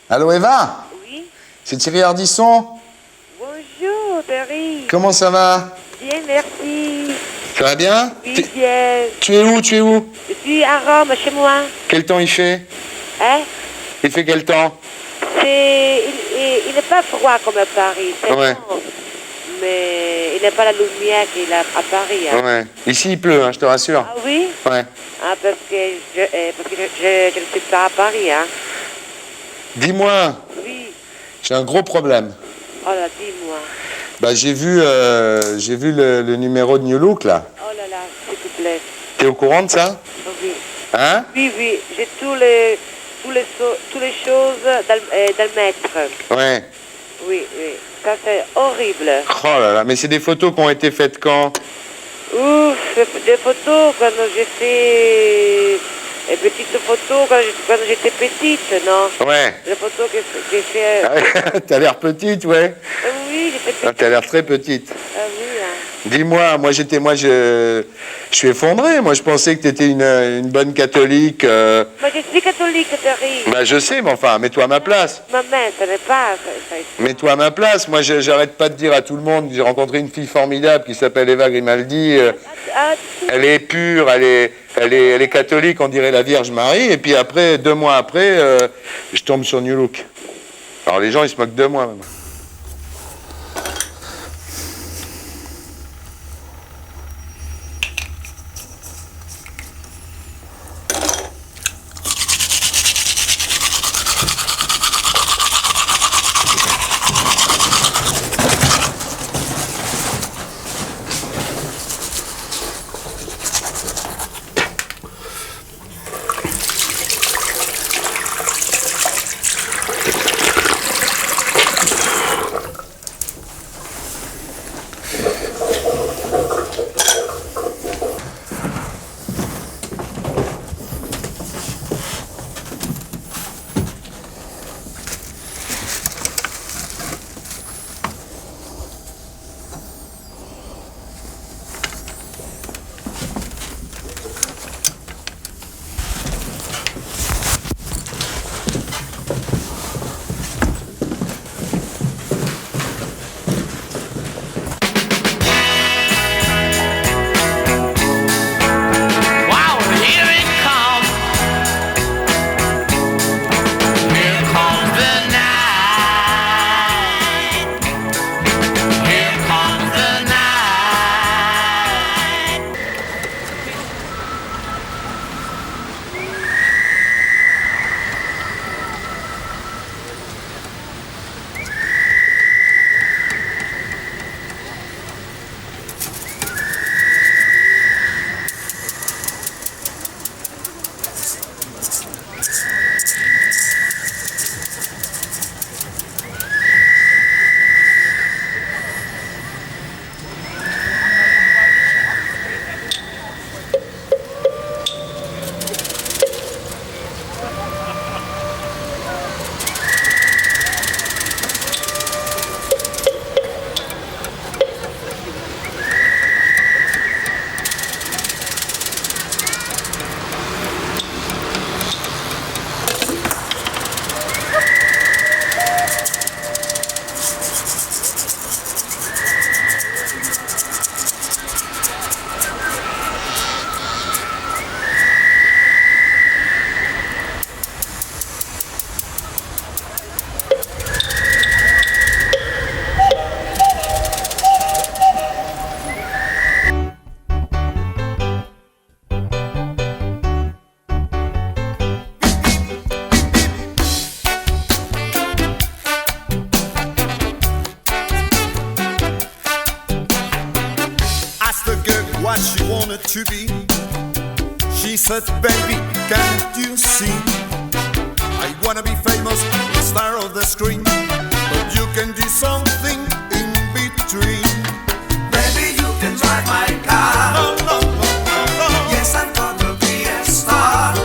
Allô Eva? Oui. C'est Thierry Ardisson? Bonjour, Thierry. Comment ça va? Bien, merci. Ça va bien? Oui, bien. Tu es où? Tu es où? Je suis à Rome, chez moi. Quel temps il fait? Hein? Il fait quel temps? Il n'est pas froid comme à Paris, c'est Ouais. bon. Mais il n'a pas la lumière qu'il a à Paris. Hein. Ouais. Ici il pleut, hein, je te rassure. Ah oui? Ouais. Ah, parce que je ne suis pas à Paris, hein. Dis-moi, Oui. j'ai un gros problème. Oh là, dis-moi. Bah j'ai vu le numéro de New Look là. Oh là là, s'il te plaît. T'es au courant de ça? Oh, oui. Hein? Oui, oui, j'ai toutes les choses dans le maître. Ouais. Oui, oui. Ça, c'est horrible. Oh là là, mais c'est des photos qui ont été faites quand? Ouf, des photos quand j'ai fait... Des petites photos quand j'étais petite, non? Ouais. Les photos que j'ai fait... Ah ouais, t'as l'air petite, ouais. Oui, j'étais petite. Ah, t'as l'air très petite. Ah oui, hein. Dis-moi, je suis effondré. Moi, je pensais que t'étais une bonne catholique. Moi, je suis catholique, Thierry. Bah, je sais, mais enfin, mets-toi à ma place. Maman, ça n'est pas... Ça, Mets-toi à ma place. Moi, j'arrête pas de dire à tout le monde que j'ai rencontré une fille formidable qui s'appelle Eva Grimaldi. Elle est pure, elle est catholique, on dirait la Vierge Marie. Et puis après, 2 mois après, je tombe sur New Look. Alors les gens, ils se moquent de moi, même. What she wanted to be. She said, baby, can't you see? I wanna be famous, the star of the screen, but you can do something in between. Baby, you can drive my car. No, no, no, no, no. Yes, I'm gonna be a star.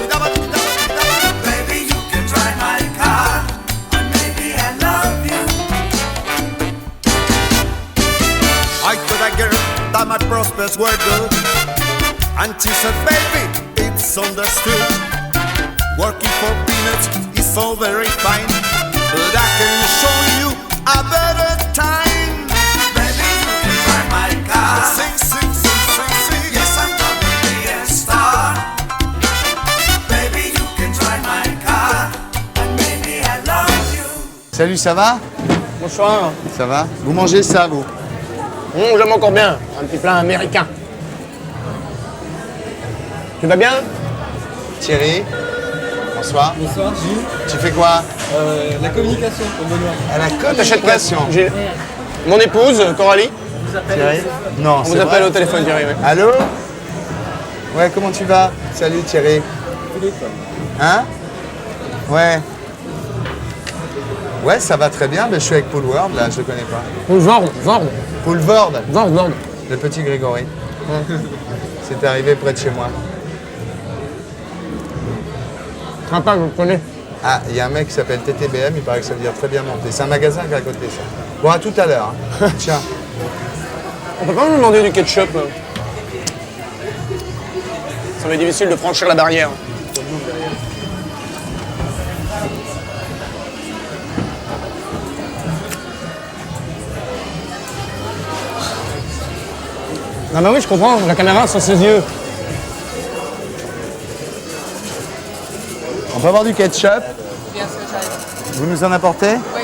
Baby, you can drive my car, and maybe I love you. I told that girl that my prospects were good, and she said, baby, it's understood. Working for peanuts is all very fine, but I can show you a better time. Baby, you can drive my car. Sing, sing, sing, sing, sing. Yes, I'm gonna be a star. Baby, you can drive my car. And maybe I love you. Salut, ça va? Bonsoir. Ça va? Vous mangez ça, vous? J'aime encore bien. Un petit plat américain. Tu vas bien? Thierry? Bonsoir. Bonsoir, Gilles. Tu fais quoi? La communication pour Benoît. À la T'achètes quoi? communication. J'ai mon épouse, Coralie. Thierry? Non, On c'est vous appelle vrai. au téléphone, Thierry. Oui. Allô? Ouais, comment tu vas? Salut, Thierry. Philippe. Hein? Ouais. Ouais, ça va très bien, mais je suis avec Paul Ward, là, je le connais pas. Vord. Paul Ward, Vord. le petit Grégory. C'est arrivé près de chez moi. Sympa, je le connais. Ah, il y a un mec qui s'appelle TTBM, il paraît que ça veut dire très bien monter. C'est un magasin qui est à côté, ça. Bon, à tout à l'heure. Hein. Tiens. On peut pas me demander du ketchup. Ça va être difficile de franchir la barrière. Non bah oui, je comprends, la caméra sur ses yeux. On peut avoir du ketchup? Bien sûr, j'arrive. Vous nous en apportez? Oui.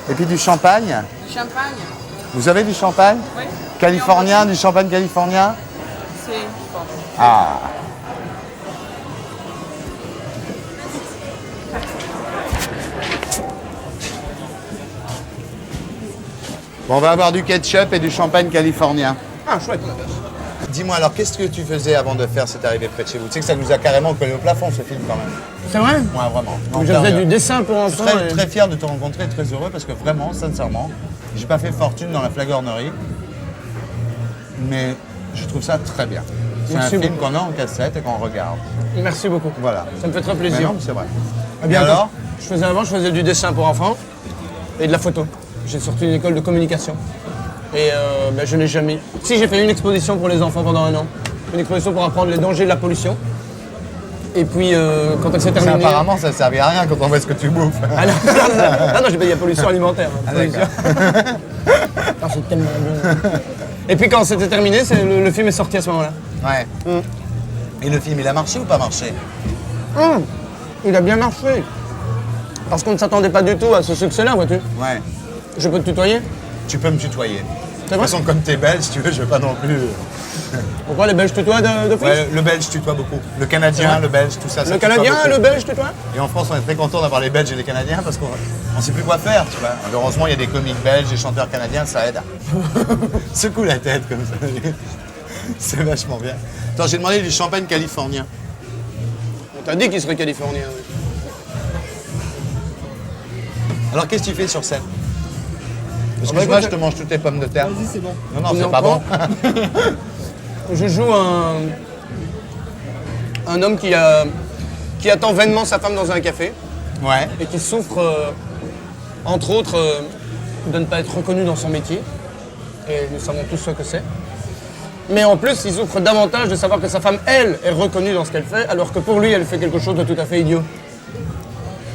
Et puis du champagne? Du champagne. Vous avez du champagne? Oui. Californien, du champagne californien? C'est, je pense. Ah. Bon, on va avoir du ketchup et du champagne californien. Ah, chouette. Dis-moi alors, qu'est-ce que tu faisais avant de faire cette arrivée près de chez vous? Tu sais que ça nous a carrément collé au plafond, ce film, quand même. C'est vrai? Ouais, vraiment. Je faisais du dessin pour enfants. Très, et- très fier de te rencontrer, très heureux, parce que vraiment, sincèrement, j'ai pas fait fortune dans la flagornerie, mais je trouve ça très bien. C'est un Merci film beaucoup. qu'on a en cassette et qu'on regarde. Merci beaucoup. Voilà. Ça me fait très Mais plaisir. non, c'est vrai. Eh bien, Et alors? je faisais du dessin pour enfants et de la photo. J'ai sorti une école de communication. Et je n'ai jamais... Si, j'ai fait une exposition pour les enfants pendant 1 an. Une exposition pour apprendre les dangers de la pollution. Et puis, quand elle s'est Ça, terminée... apparemment, ça ne servait à rien quand on voit ce que tu bouffes. Ah non, j'ai pas dit la pollution alimentaire. Hein, Ah, pollution. d'accord. Ah, c'est tellement bon. Et puis quand c'était terminé, le film est sorti à ce moment-là. Ouais. Et le film, il a marché ou pas marché? Il a bien marché. Parce qu'on ne s'attendait pas du tout à ce succès-là, vois-tu. Ouais. Je peux te tutoyer? Tu peux me tutoyer. De C'est toute vrai? façon, comme t'es belge, si tu veux, je vais pas non plus... Pourquoi les Belges tutoient de plus? Ouais, le belge tutoie beaucoup. Le canadien, le belge, tout ça. ça Le tutoie Canadien, beaucoup. le Belge tutoient? Et en France, on est très content d'avoir les Belges et les Canadiens parce qu'on ne sait plus quoi faire, tu vois. Heureusement, il y a des comiques belges, des chanteurs canadiens, ça aide. Secoue la tête comme ça. C'est vachement bien. Attends, j'ai demandé du champagne californien. On t'a dit qu'il serait californien. Oui. Alors, qu'est-ce que tu fais sur scène? bah, Excuse-moi, je écoute, te mange toutes tes pommes de terre. Vas-y, c'est bon. Non, non, On est c'est en pas bon. Je joue un homme qui attend vainement sa femme dans un café Ouais. et qui souffre, entre autres, de ne pas être reconnu dans son métier. Et nous savons tous ce que c'est. Mais en plus, il souffre davantage de savoir que sa femme, elle, est reconnue dans ce qu'elle fait, alors que pour lui, elle fait quelque chose de tout à fait idiot.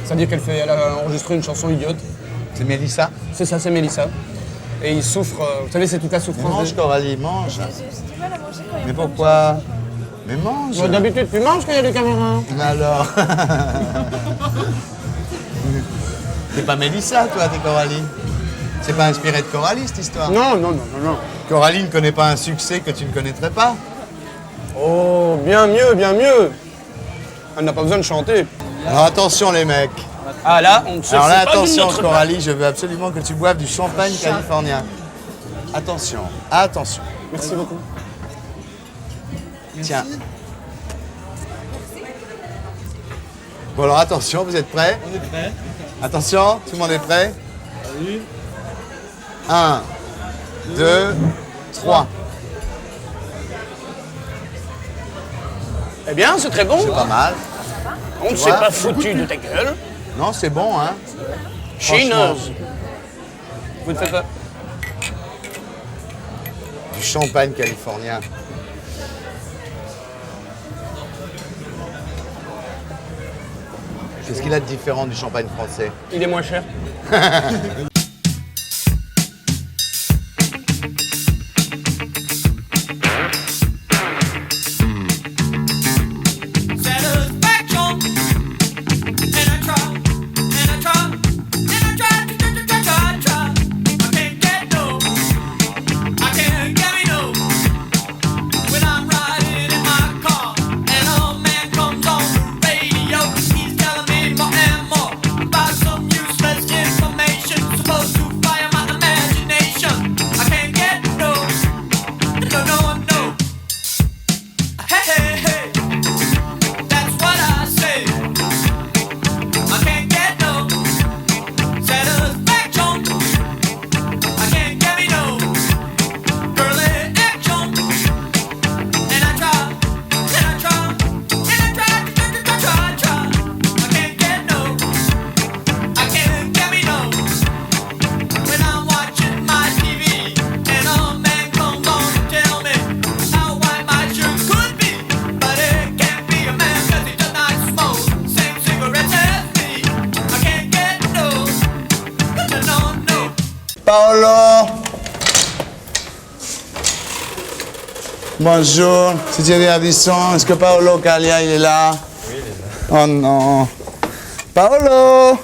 C'est-à-dire qu'elle a enregistré une chanson idiote. C'est Mélissa. C'est ça, c'est Mélissa. Et il souffre, vous savez, c'est toute la souffrance. Mange, Coralie, mange. J'ai du mal à manger quand il y a Mais pas de pourquoi? Mais mange. Bon, d'habitude, tu manges quand il y a des caméras. Mais alors? T'es pas Mélissa, toi, t'es Coralie. C'est pas inspiré de Coralie, cette histoire? Non, non, non, non, non. Coralie ne connaît pas un succès que tu ne connaîtrais pas. Oh, bien mieux, bien mieux. Elle n'a pas besoin de chanter. Alors attention, les mecs. Ah là, on ne se Alors là, fout pas de attention, notre Coralie, je veux absolument que tu boives du champagne californien. Attention, attention. Merci beaucoup. Tiens. Bon, alors attention, vous êtes prêts? On est prêt. Attention, tout le monde est prêt? Salut. 1, 2, 3. Eh bien, c'est très bon. C'est pas mal. On ne s'est pas foutu de ta gueule. Non, c'est bon, hein? Chineuse. Vous ne faites pas. Du champagne californien. Qu'est-ce qu'il a de différent du champagne français? Il est moins cher. Paolo! Bonjour, c'est Thierry Ardisson. Est-ce que Paolo Calia, il est là? Oui, il est là. Oh non. Paolo!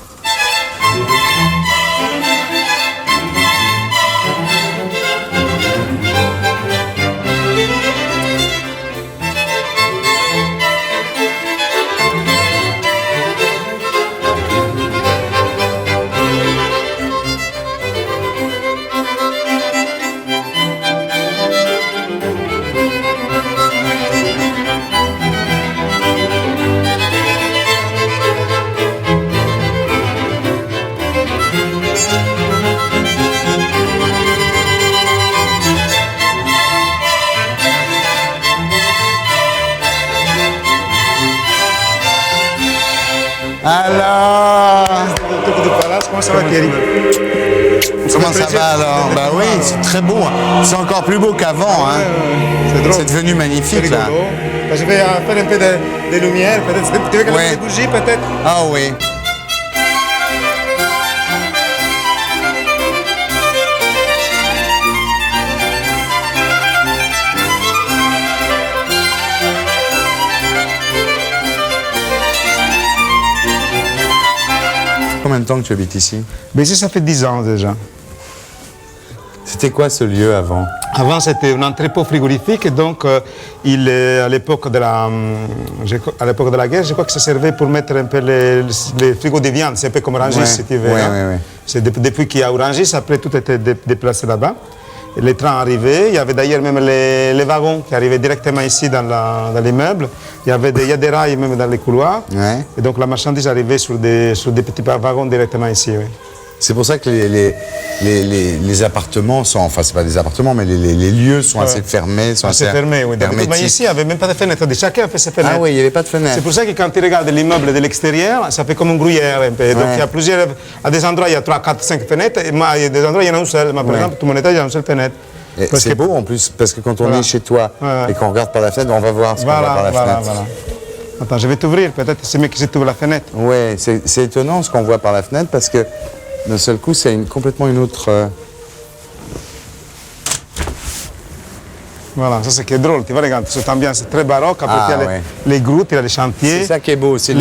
Alors, Comment ça va, Thierry? comment ça va alors? Bah oui, c'est très beau. Hein. C'est encore plus beau qu'avant. Hein. C'est drôle. C'est devenu magnifique là. rigolo. Je vais faire un peu de lumière, peut-être. Tu veux que Ouais. des bougies, peut-être? Ah oui. Combien de temps que tu habites ici? Mais ici, ça fait 10 ans déjà. C'était quoi ce lieu avant? Avant, c'était un entrepôt frigorifique, et donc à l'époque de la guerre, je crois que ça servait pour mettre un peu les frigos de viande. C'est un peu comme Rungis, Ouais, si tu veux. ouais, hein. ouais, ouais. C'est depuis qu'il y a Rungis, après tout était déplacé là-bas. Et les trains arrivaient, il y avait d'ailleurs même les wagons qui arrivaient directement ici dans l'immeuble. Il y a des rails même dans les couloirs. Ouais. Et donc la marchandise arrivait sur des petits wagons directement ici. Oui. C'est pour ça que les appartements sont, enfin c'est pas des appartements, mais les lieux sont assez fermés, sont assez C'est fermé, oui. Mais hermétiques. ici, il n'y avait même pas de fenêtre. Chacun avait ses fenêtres. Ah oui, il n'y avait pas de fenêtre. C'est pour ça que quand tu regardes l'immeuble de l'extérieur, ça fait comme une gruyère un peu. Donc Ouais. il y a plusieurs. À des endroits, il y a 3, 4, 5 fenêtres. Et moi, il y a des endroits, il y en a une seule. Moi, par Ouais. exemple, tout mon étage, il y a une seule fenêtre. Et Parce c'est que- beau en plus, parce que quand on Voilà. est chez toi Ouais. et qu'on regarde par la fenêtre, on va voir ce qu'on voit par la fenêtre. voilà. Attends, je vais t'ouvrir. Peut-être c'est mieux que si tu ouvres la fenêtre. Ouais, c'est étonnant ce qu'on voit par la fenêtre parce que d'un seul coup, c'est complètement une autre. Voilà, ça c'est qui est drôle. Tu vois, regarde, cette ambiance très baroque. Après, Ah, il y a ouais. les groutes, il y a les chantiers. C'est ça qui est beau, c'est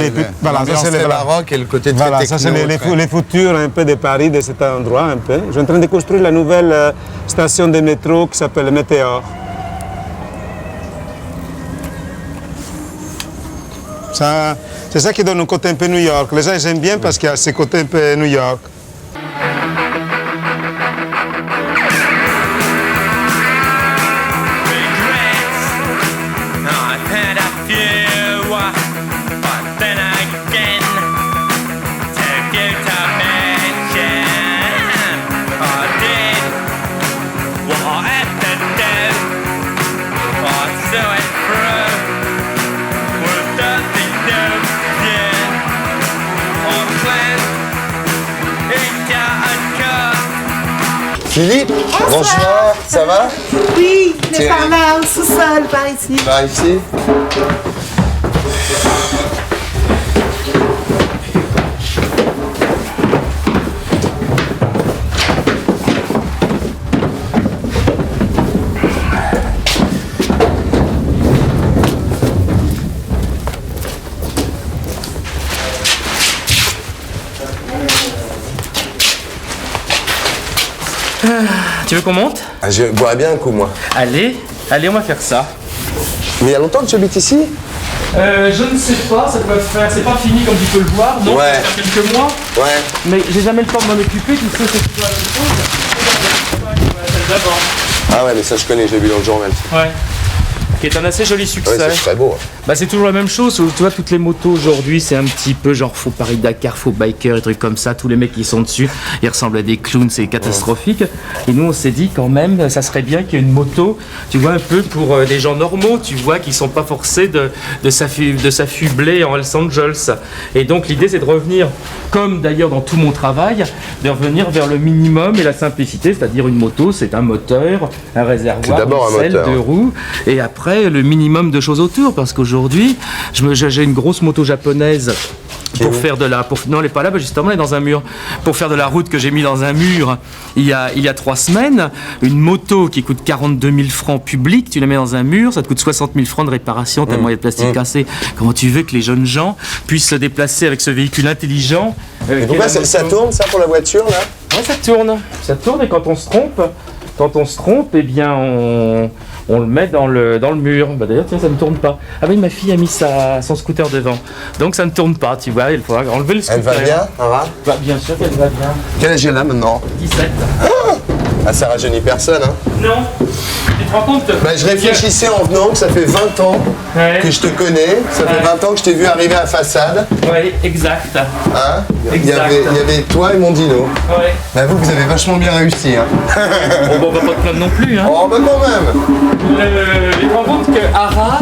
voilà, l'ambiance ça, c'est très les- baroque et le côté très Voilà, techno. ça c'est très- les futurs un peu de Paris, de cet endroit un peu. Je suis en train de construire la nouvelle station de métro qui s'appelle Météor. C'est ça qui donne un côté un peu New York. Les gens ils aiment bien parce qu'il y a ce côté un peu New York. I've had a few, but then again, too few to mention. I did what I had to do. I saw it through with nothing new. Yeah, I planned each and cut. Philippe, bonjour, ça va? Oui, mais Thierry. par là, au sous-sol, par ici. Par ici? Tu veux qu'on monte? Ah, je boirais bien un coup, moi. Allez, on va faire ça. Mais il y a longtemps que tu habites ici? Je ne sais pas, ça doit faire. C'est pas fini comme tu peux le voir, non? Ouais. Ça doit faire quelques mois. Ouais. Mais j'ai jamais le temps de m'en occuper, tu sais, c'est toujours la même chose. Celle d'avant. Ah ouais, mais ça je connais, je l'ai vu dans le journal. Ouais. Qui est un assez joli succès. Ouais, c'est très beau. Bah c'est toujours la même chose, tu vois toutes les motos aujourd'hui c'est un petit peu genre faux Paris-Dakar, faux biker, des trucs comme ça, tous les mecs qui sont dessus, ils ressemblent à des clowns, c'est catastrophique. Et nous on s'est dit quand même, ça serait bien qu'il y ait une moto, tu vois un peu pour des gens normaux, tu vois, qui sont pas forcés de s'affubler en Los Angeles. Et donc l'idée c'est de revenir, comme d'ailleurs dans tout mon travail, de revenir vers le minimum et la simplicité, c'est-à-dire une moto c'est un moteur, un réservoir, d'abord une un selle, moteur. 2 roues, et après le minimum de choses autour, parce qu'aujourd'hui j'ai une grosse moto japonaise pour faire de la... non, elle n'est pas là, justement, elle est dans un mur. Pour faire de la route que j'ai mis dans un mur il y a 3 semaines, une moto qui coûte 42 000 francs public, tu la mets dans un mur, ça te coûte 60 000 francs de réparation, tellement il y a de plastique cassé. Comment tu veux que les jeunes gens puissent se déplacer avec ce véhicule intelligent Et pourquoi ça tourne, ça, pour la voiture, là? Ouais, ça tourne, et quand on se trompe, eh bien, on le met dans le mur. Bah d'ailleurs, tiens, ça ne tourne pas. Ah oui, ma fille a mis son scooter devant. Donc ça ne tourne pas, tu vois, il faut enlever le scooter. Elle va bien, Ara? Bah bien sûr qu'elle va bien. Quel âge elle a maintenant? 17. Ah, ça rajeunit personne, hein? Non. Tu te rends compte? Bah, je réfléchissais en venant que ça fait 20 ans que je te connais, ça fait 20 ans que je t'ai vu arriver à Façade. Oui, exact. Hein? Il y Exact. avait toi et mon dino. Ouais. Bah, vous avez vachement bien réussi, hein? Bon, bah, on va pas te plaindre non plus, hein. Oh, bah quand même! Tu te rends compte que Ara,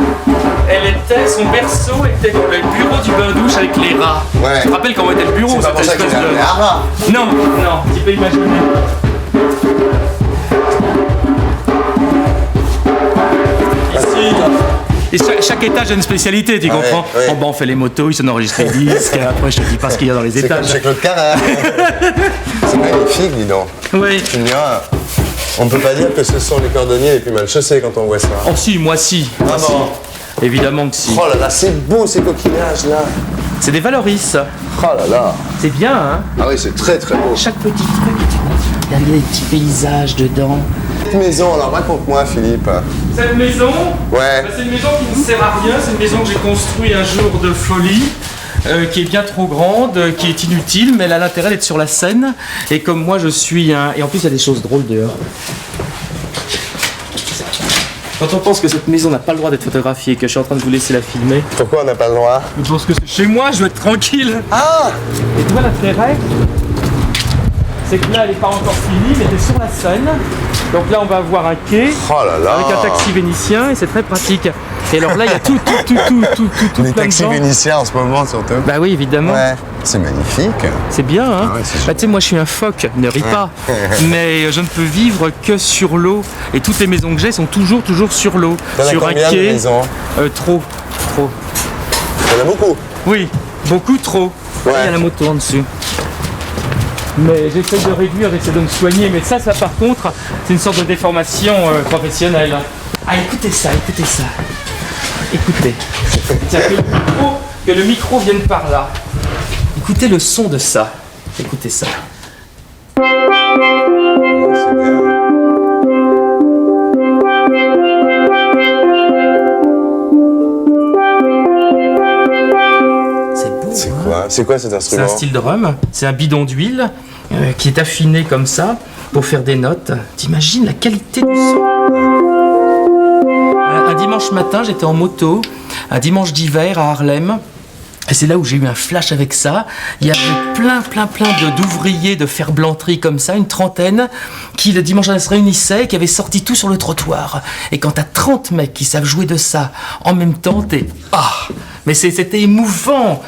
son berceau était dans le bureau du bain-douche avec les rats. Ouais. Tu te rappelles comment était le bureau? C'est pas pour cette ça qu'il espèce a de- appelé Ara. Non, tu peux imaginer. Et chaque étage a une spécialité, tu comprends? ouais. En bas on fait les motos, ils sont enregistrés les disques, après je te dis pas ce qu'il y a dans les C'est comme étages. chez Claude Carrère. C'est magnifique, dis donc. Oui. Tu me diras, on ne peut pas dire que ce sont les cordonniers les plus mal chaussés quand on voit ça. Oh si, moi si. Ah Moi, si. bon? Évidemment que si. Oh là là, c'est beau ces coquillages là. C'est des Valoris. Oh là là. C'est bien, hein? Ah oui, c'est très très beau. Chaque petit truc, tu vois, il y a des petits paysages dedans. Cette maison, alors raconte-moi Philippe. Cette maison, Ouais. c'est une maison qui ne sert à rien, c'est une maison que j'ai construite un jour de folie. Qui est bien trop grande, qui est inutile, mais elle a l'intérêt d'être sur la scène. Et comme moi je suis un... Et en plus il y a des choses drôles dehors. Quand on pense que cette maison n'a pas le droit d'être photographiée, que je suis en train de vous laisser la filmer, Pourquoi on n'a pas le droit? je pense que c'est chez moi, je dois être tranquille. Ah! Et tu vois l'intérêt, c'est que là elle n'est pas encore finie, mais elle est sur la Seine. Donc là on va avoir un quai Oh là là. avec un taxi vénitien et c'est très pratique. Et alors là il y a tout Les plein de taxis gens. vénitiens en ce moment surtout. Bah oui évidemment. Ouais. C'est magnifique. C'est bien, hein? Ah ouais, c'est Bah, tu sais, moi je suis un phoque, ne ris pas. Mais je ne peux vivre que sur l'eau. Et toutes les maisons que j'ai sont toujours sur l'eau. T'en as Sur un combien de quai. maisons? Trop. Il y en a beaucoup. Oui, beaucoup trop. Ouais. Il y a la moto en dessus. Mais j'essaie de réduire, j'essaie de me soigner. Mais ça par contre, c'est une sorte de déformation professionnelle. Ah, écoutez ça. Écoutez. Tiens, que le micro vienne par là. Écoutez le son de ça. Écoutez ça. C'est bien. C'est beau. C'est hein? quoi? C'est quoi cet C'est instrument? un style drum. C'est un bidon d'huile qui est affiné comme ça pour faire des notes. T'imagines la qualité du son? Un dimanche matin, j'étais en moto, un dimanche d'hiver à Harlem. Et c'est là où j'ai eu un flash avec ça. Il y avait plein d'ouvriers de ferblanterie comme ça, une trentaine, qui le dimanche se réunissaient et qui avaient sorti tout sur le trottoir. Et quand t'as 30 mecs qui savent jouer de ça en même temps, t'es... Ah! Mais c'était émouvant,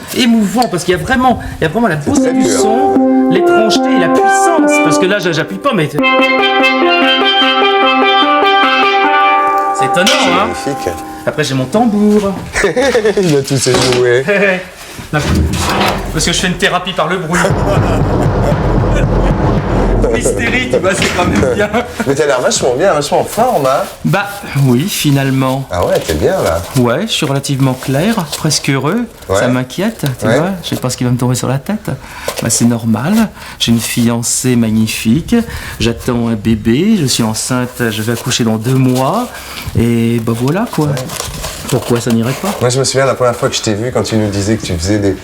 parce qu'il y a vraiment la beauté du son, l'étrangeté et la puissance. Parce que là, j'appuie pas, mais... C'est étonnant, hein? Magnifique. Après, j'ai mon tambour. Il a tous ses jouets. Parce que je fais une thérapie par le bruit. Hystérie série, tu vois, c'est quand même bien. Mais t'as l'air vachement bien, vachement en forme, hein. Bah oui, finalement. Ah ouais, t'es bien là. Ouais, je suis relativement clair, presque heureux. Ouais. Ça m'inquiète, tu Ouais. vois. Je sais pas ce qui va me tomber sur la tête. Bah c'est normal. J'ai une fiancée magnifique. J'attends un bébé. Je suis enceinte. Je vais accoucher dans 2 mois. Et bah voilà quoi. Pourquoi ça n'irait pas? Moi, je me souviens la première fois que je t'ai vu quand tu nous disais que tu faisais des.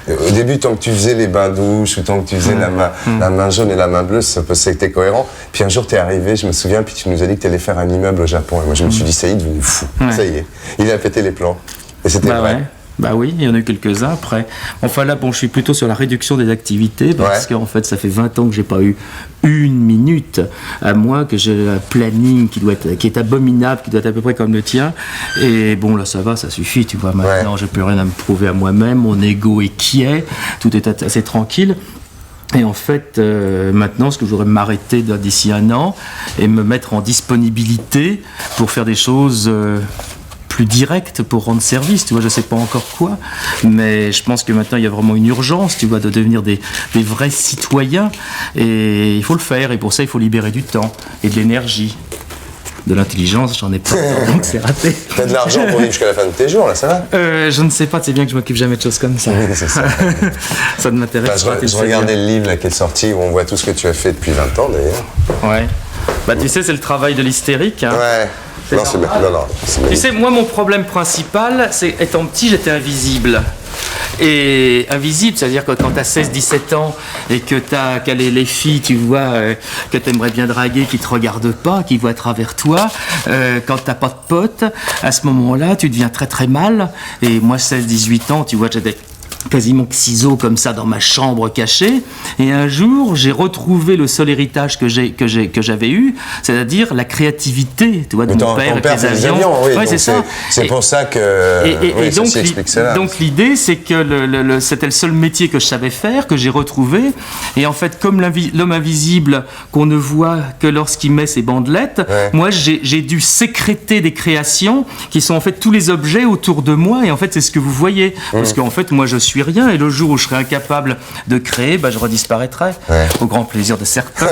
Au début, tant que tu faisais les bains douches ou tant que tu faisais la main jaune et la main bleue, ça pensait que t'es cohérent. Puis un jour, t'es arrivé, je me souviens, puis tu nous as dit que t'allais faire un immeuble au Japon. Et moi, je me suis dit, ça y est, devenu fou. Ouais. Ça y est, il a pété les plans. Et c'était Bah vrai. ouais. Bah oui, il y en a eu quelques-uns après. Enfin là, bon, je suis plutôt sur la réduction des activités parce qu'en fait, ça fait 20 ans que j'ai pas eu 1 minute, à moins que j'ai un planning qui est abominable, qui doit être à peu près comme le tien. Et bon, là, ça va, ça suffit, tu vois. Maintenant, j'ai plus rien à me prouver à moi-même. Mon ego est quiet, tout est assez tranquille. Et en fait, maintenant, ce que je voudrais m'arrêter d'ici 1 an et me mettre en disponibilité pour faire des choses plus direct pour rendre service, tu vois, je sais pas encore quoi, mais je pense que maintenant il y a vraiment une urgence, tu vois, de devenir des vrais citoyens, et il faut le faire, et pour ça il faut libérer du temps et de l'énergie. De l'intelligence, j'en ai pas, donc c'est raté. T'as de l'argent pour vivre jusqu'à la fin de tes jours, là, ça va? Je ne sais pas, tu sais bien que je m'occupe jamais de choses comme ça. Oui, c'est ça. Ça ne m'intéresse pas. Je regardais le livre là, qui est sorti, où on voit tout ce que tu as fait depuis 20 ans, d'ailleurs. Ouais. Bah tu sais, c'est le travail de l'hystérique. Hein. Ouais. Non, c'est bien. Non, non. Tu sais, moi, mon problème principal, c'est étant petit, j'étais invisible. Et invisible, c'est-à-dire que quand t'as 16-17 ans et que t'as les filles, tu vois, que t'aimerais bien draguer, qui te regardent pas, qui voient à travers toi, quand t'as pas de potes, à ce moment-là, tu deviens très très mal. Et moi, 16-18 ans, tu vois, j'étais quasiment que ciseaux comme ça dans ma chambre cachée, et un jour j'ai retrouvé le seul héritage que j'avais eu, c'est-à-dire la créativité, tu vois, de mon père avec les avions. Oui, ouais, c'est ça. C'est pour ça que Et ça donc, s'y explique cela. donc l'idée c'est que c'était le seul métier que je savais faire, que j'ai retrouvé, et en fait comme l'homme invisible qu'on ne voit que lorsqu'il met ses bandelettes, moi j'ai dû sécréter des créations qui sont en fait tous les objets autour de moi, et en fait c'est ce que vous voyez, parce qu'en fait moi je suis rien, et le jour où je serai incapable de créer, bah, je redisparaîtrai, au grand plaisir de certains.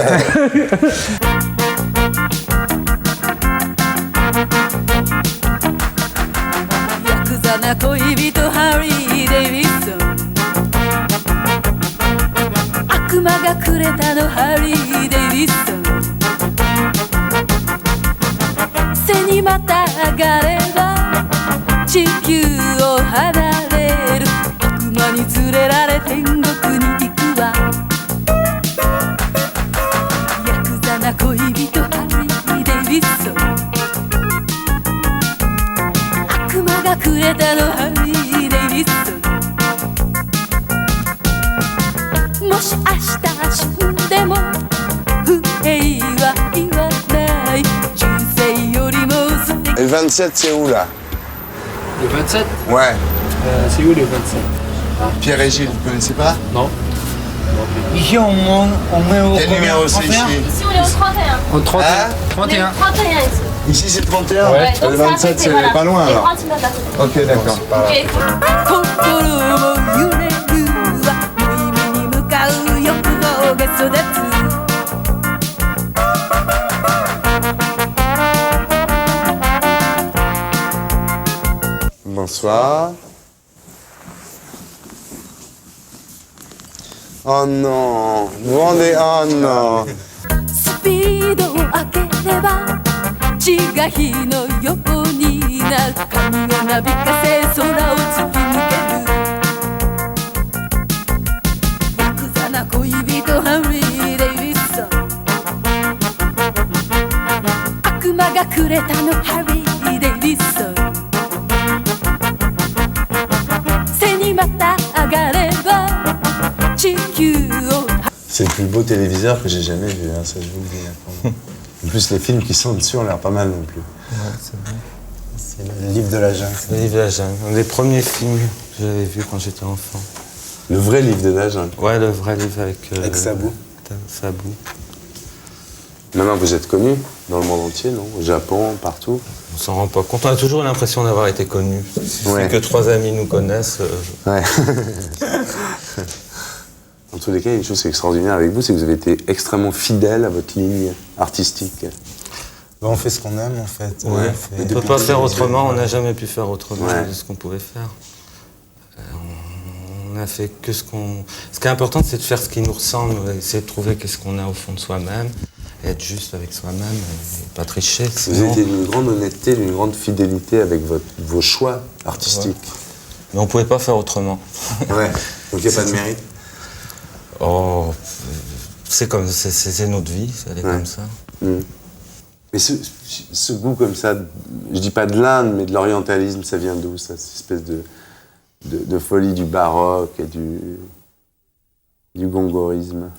Et le 27, c'est où là? Le 27? Ouais. C'est où le 27? Pierre et Gilles, vous connaissez pas? Non. Ici, on met au. Quel numéro c'est ici? Ici, on est au 31. Au 31. Hein? 31. 31 ici. Ici c'est 31? Ouais. Et le 27 c'est pas loin alors? Ok, d'accord. Bonsoir. Oh non, vous rendez... Oh non. スピードを上げれば血が火のようになる髪をなびかせ空を突き抜けるヤクザな恋人ハリー・デイビッソン悪魔がくれたのハリー・デイビッソン背にまた上がれば地球を C'est le plus beau téléviseur que j'ai jamais vu, hein, ça je vous le dis. Hein. En plus, les films qui sont dessus ont l'air pas mal non plus. Ouais, c'est vrai. C'est le livre de la jungle. Le livre de la jungle, un des premiers films que j'avais vu quand j'étais enfant. Le vrai livre de la jungle? Ouais, le vrai livre avec Sabou. Sabou. Maintenant, vous êtes connu dans le monde entier, non? Au Japon, partout? On s'en rend pas compte. On a toujours l'impression d'avoir été connu. Si Ouais. que 3 amis nous connaissent. Ouais. En tous les cas, une chose qui est extraordinaire avec vous, c'est que vous avez été extrêmement fidèle à votre ligne artistique. On fait ce qu'on aime, en fait. Ouais. On ne peut pas faire autrement, on n'a jamais pu faire autrement de ce qu'on pouvait faire. On a fait que ce qu'on... Ce qui est important, c'est de faire ce qui nous ressemble, essayer de trouver qu'est-ce qu'on a au fond de soi-même, et être juste avec soi-même, et pas tricher. Vous avez été d'une grande honnêteté, d'une grande fidélité avec vos choix artistiques. Mais on ne pouvait pas faire autrement. Ouais, donc il n'y a pas de mérite. Oh, c'est notre vie, elle est comme ça. Mais ce goût comme ça, je dis pas de l'Inde, mais de l'orientalisme, ça vient d'où, ça, cette espèce de folie du baroque et du gongorisme?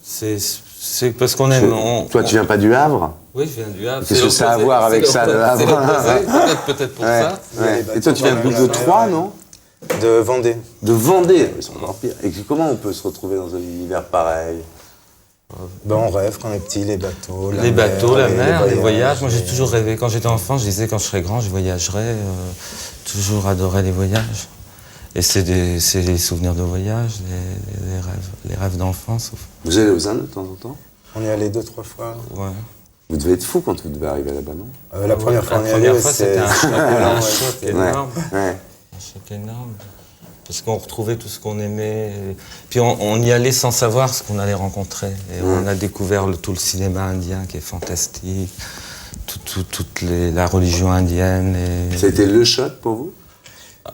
C'est parce qu'on aime... Toi, tu viens pas du Havre? Oui, je viens du Havre. Qu'est-ce que ça a à voir avec ça, le Havre? Peut-être pour ça. Ouais. Et toi, tu viens de Troyes, non? De Vendée. De Vendée, ils sont encore pires. Et comment on peut se retrouver dans un univers pareil? On rêve quand on est petit, les bateaux, la mer, les voyages. Moi, j'ai toujours rêvé. Quand j'étais enfant, je disais quand je serais grand, je voyagerais. Toujours adoré les voyages. Et c'est les souvenirs de voyage, les rêves d'enfance. Vous allez aux Indes de temps en temps? On y est allé 2-3 fois. Ouais. Vous devez être fou quand vous devez arriver là-bas, non? La première fois, c'était un choc énorme. Ouais. Un choc énorme. Parce qu'on retrouvait tout ce qu'on aimait. Puis on y allait sans savoir ce qu'on allait rencontrer. Et on a découvert tout le cinéma indien qui est fantastique, toute la religion indienne. Ça a été le choc pour vous?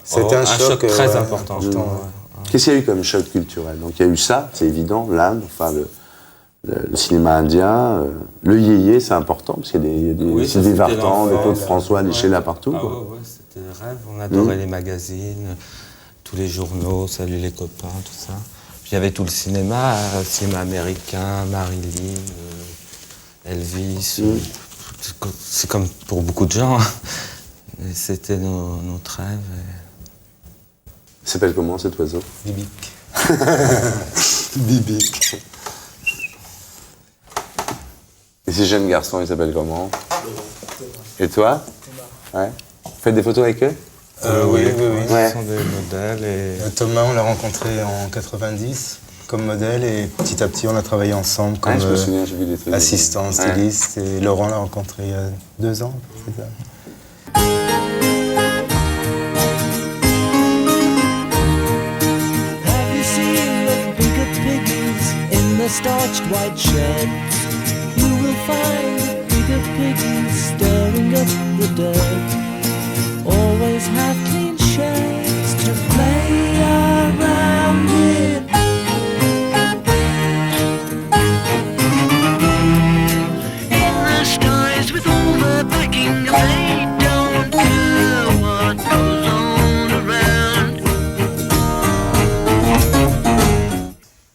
C'était un choc très important. Qu'est-ce qu'il y a eu comme choc culturel? Donc il y a eu ça, c'est évident, l'Inde, enfin le cinéma indien, le yéyé, c'est important, parce qu'il y a des Vartan, des Claude François, des Sheila partout. Ah ouais, c'était le rêve. On adorait les magazines, tous les journaux, Salut les copains, tout ça. Puis il y avait tout le cinéma américain, Marilyn, Elvis. C'est comme pour beaucoup de gens. Et c'était notre rêve. Il s'appelle comment cet oiseau? Bibic. Bibic. Et ces jeunes garçons, ils s'appellent comment? Et toi? Ouais. Vous faites des photos avec eux? Oui. Ouais. Ce sont des modèles. Thomas, on l'a rencontré en 90 comme modèle et petit à petit, on a travaillé ensemble comme je me souviens, j'ai vu des trucs assistant, styliste. Et Laurent l'a rencontré il y a 2 ans, c'est ça. Have you seen the bigger piggies in the starched white sheds? You will find the bigger piggies stirring up the dirt. Always have clean sheds to play around with. In the skies with all the picking, they don't care what goes on around.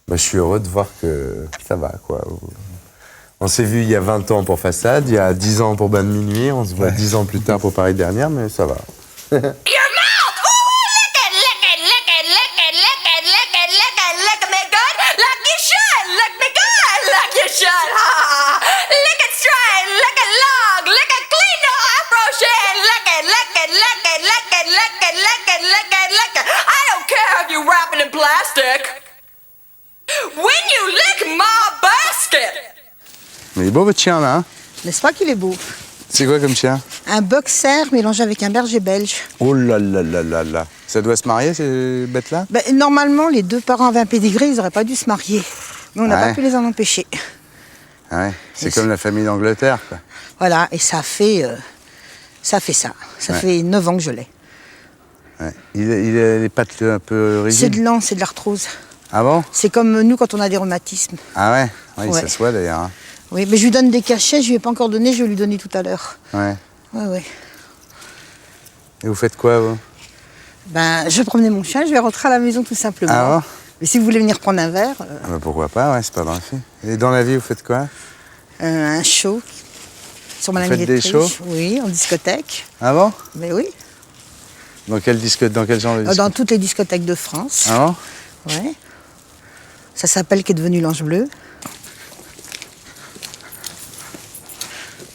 Je suis heureux de voir que ça va, quoi. On s'est vu il y a 20 ans pour Façade, il y a 10 ans pour Bain de Minuit, on se voit 10 ans plus tard pour Paris Dernière, mais ça va. Mais il est beau votre chien là, hein? N'est-ce pas qu'il est beau? C'est quoi comme chien? Un boxer mélangé avec un berger belge. Oh là là là là là. Ça doit se marier ces bêtes-là? Normalement, les 2 parents avaient un pédigré, ils n'auraient pas dû se marier. Mais on n'a pas pu les en empêcher. Ouais, c'est comme la famille d'Angleterre, quoi. Voilà, et ça fait ça. Ça fait 9 ans que je l'ai. Ouais. Il a les pattes un peu rigides? C'est de l'an, c'est de l'arthrose. Ah bon? C'est comme nous quand on a des rhumatismes. Ah ouais? Oui, ça se voit d'ailleurs. Hein. Oui, mais je lui donne des cachets, je lui ai pas encore donné, je vais lui donner tout à l'heure. Ouais. Ouais. Et vous faites quoi, vous? Je promenais mon chien, je vais rentrer à la maison tout simplement. Ah bon? Mais si vous voulez venir prendre un verre... pourquoi pas, ouais, c'est pas dans la vie. Et dans la vie, vous faites quoi? Un show sur ma Vous faites des shows? Oui, en discothèque. Ah bon? Mais oui. Dans quel genre de discothèque? Dans toutes les discothèques de France. Ah bon? Ouais. Ça s'appelle Qu'est devenu l'Ange Bleu.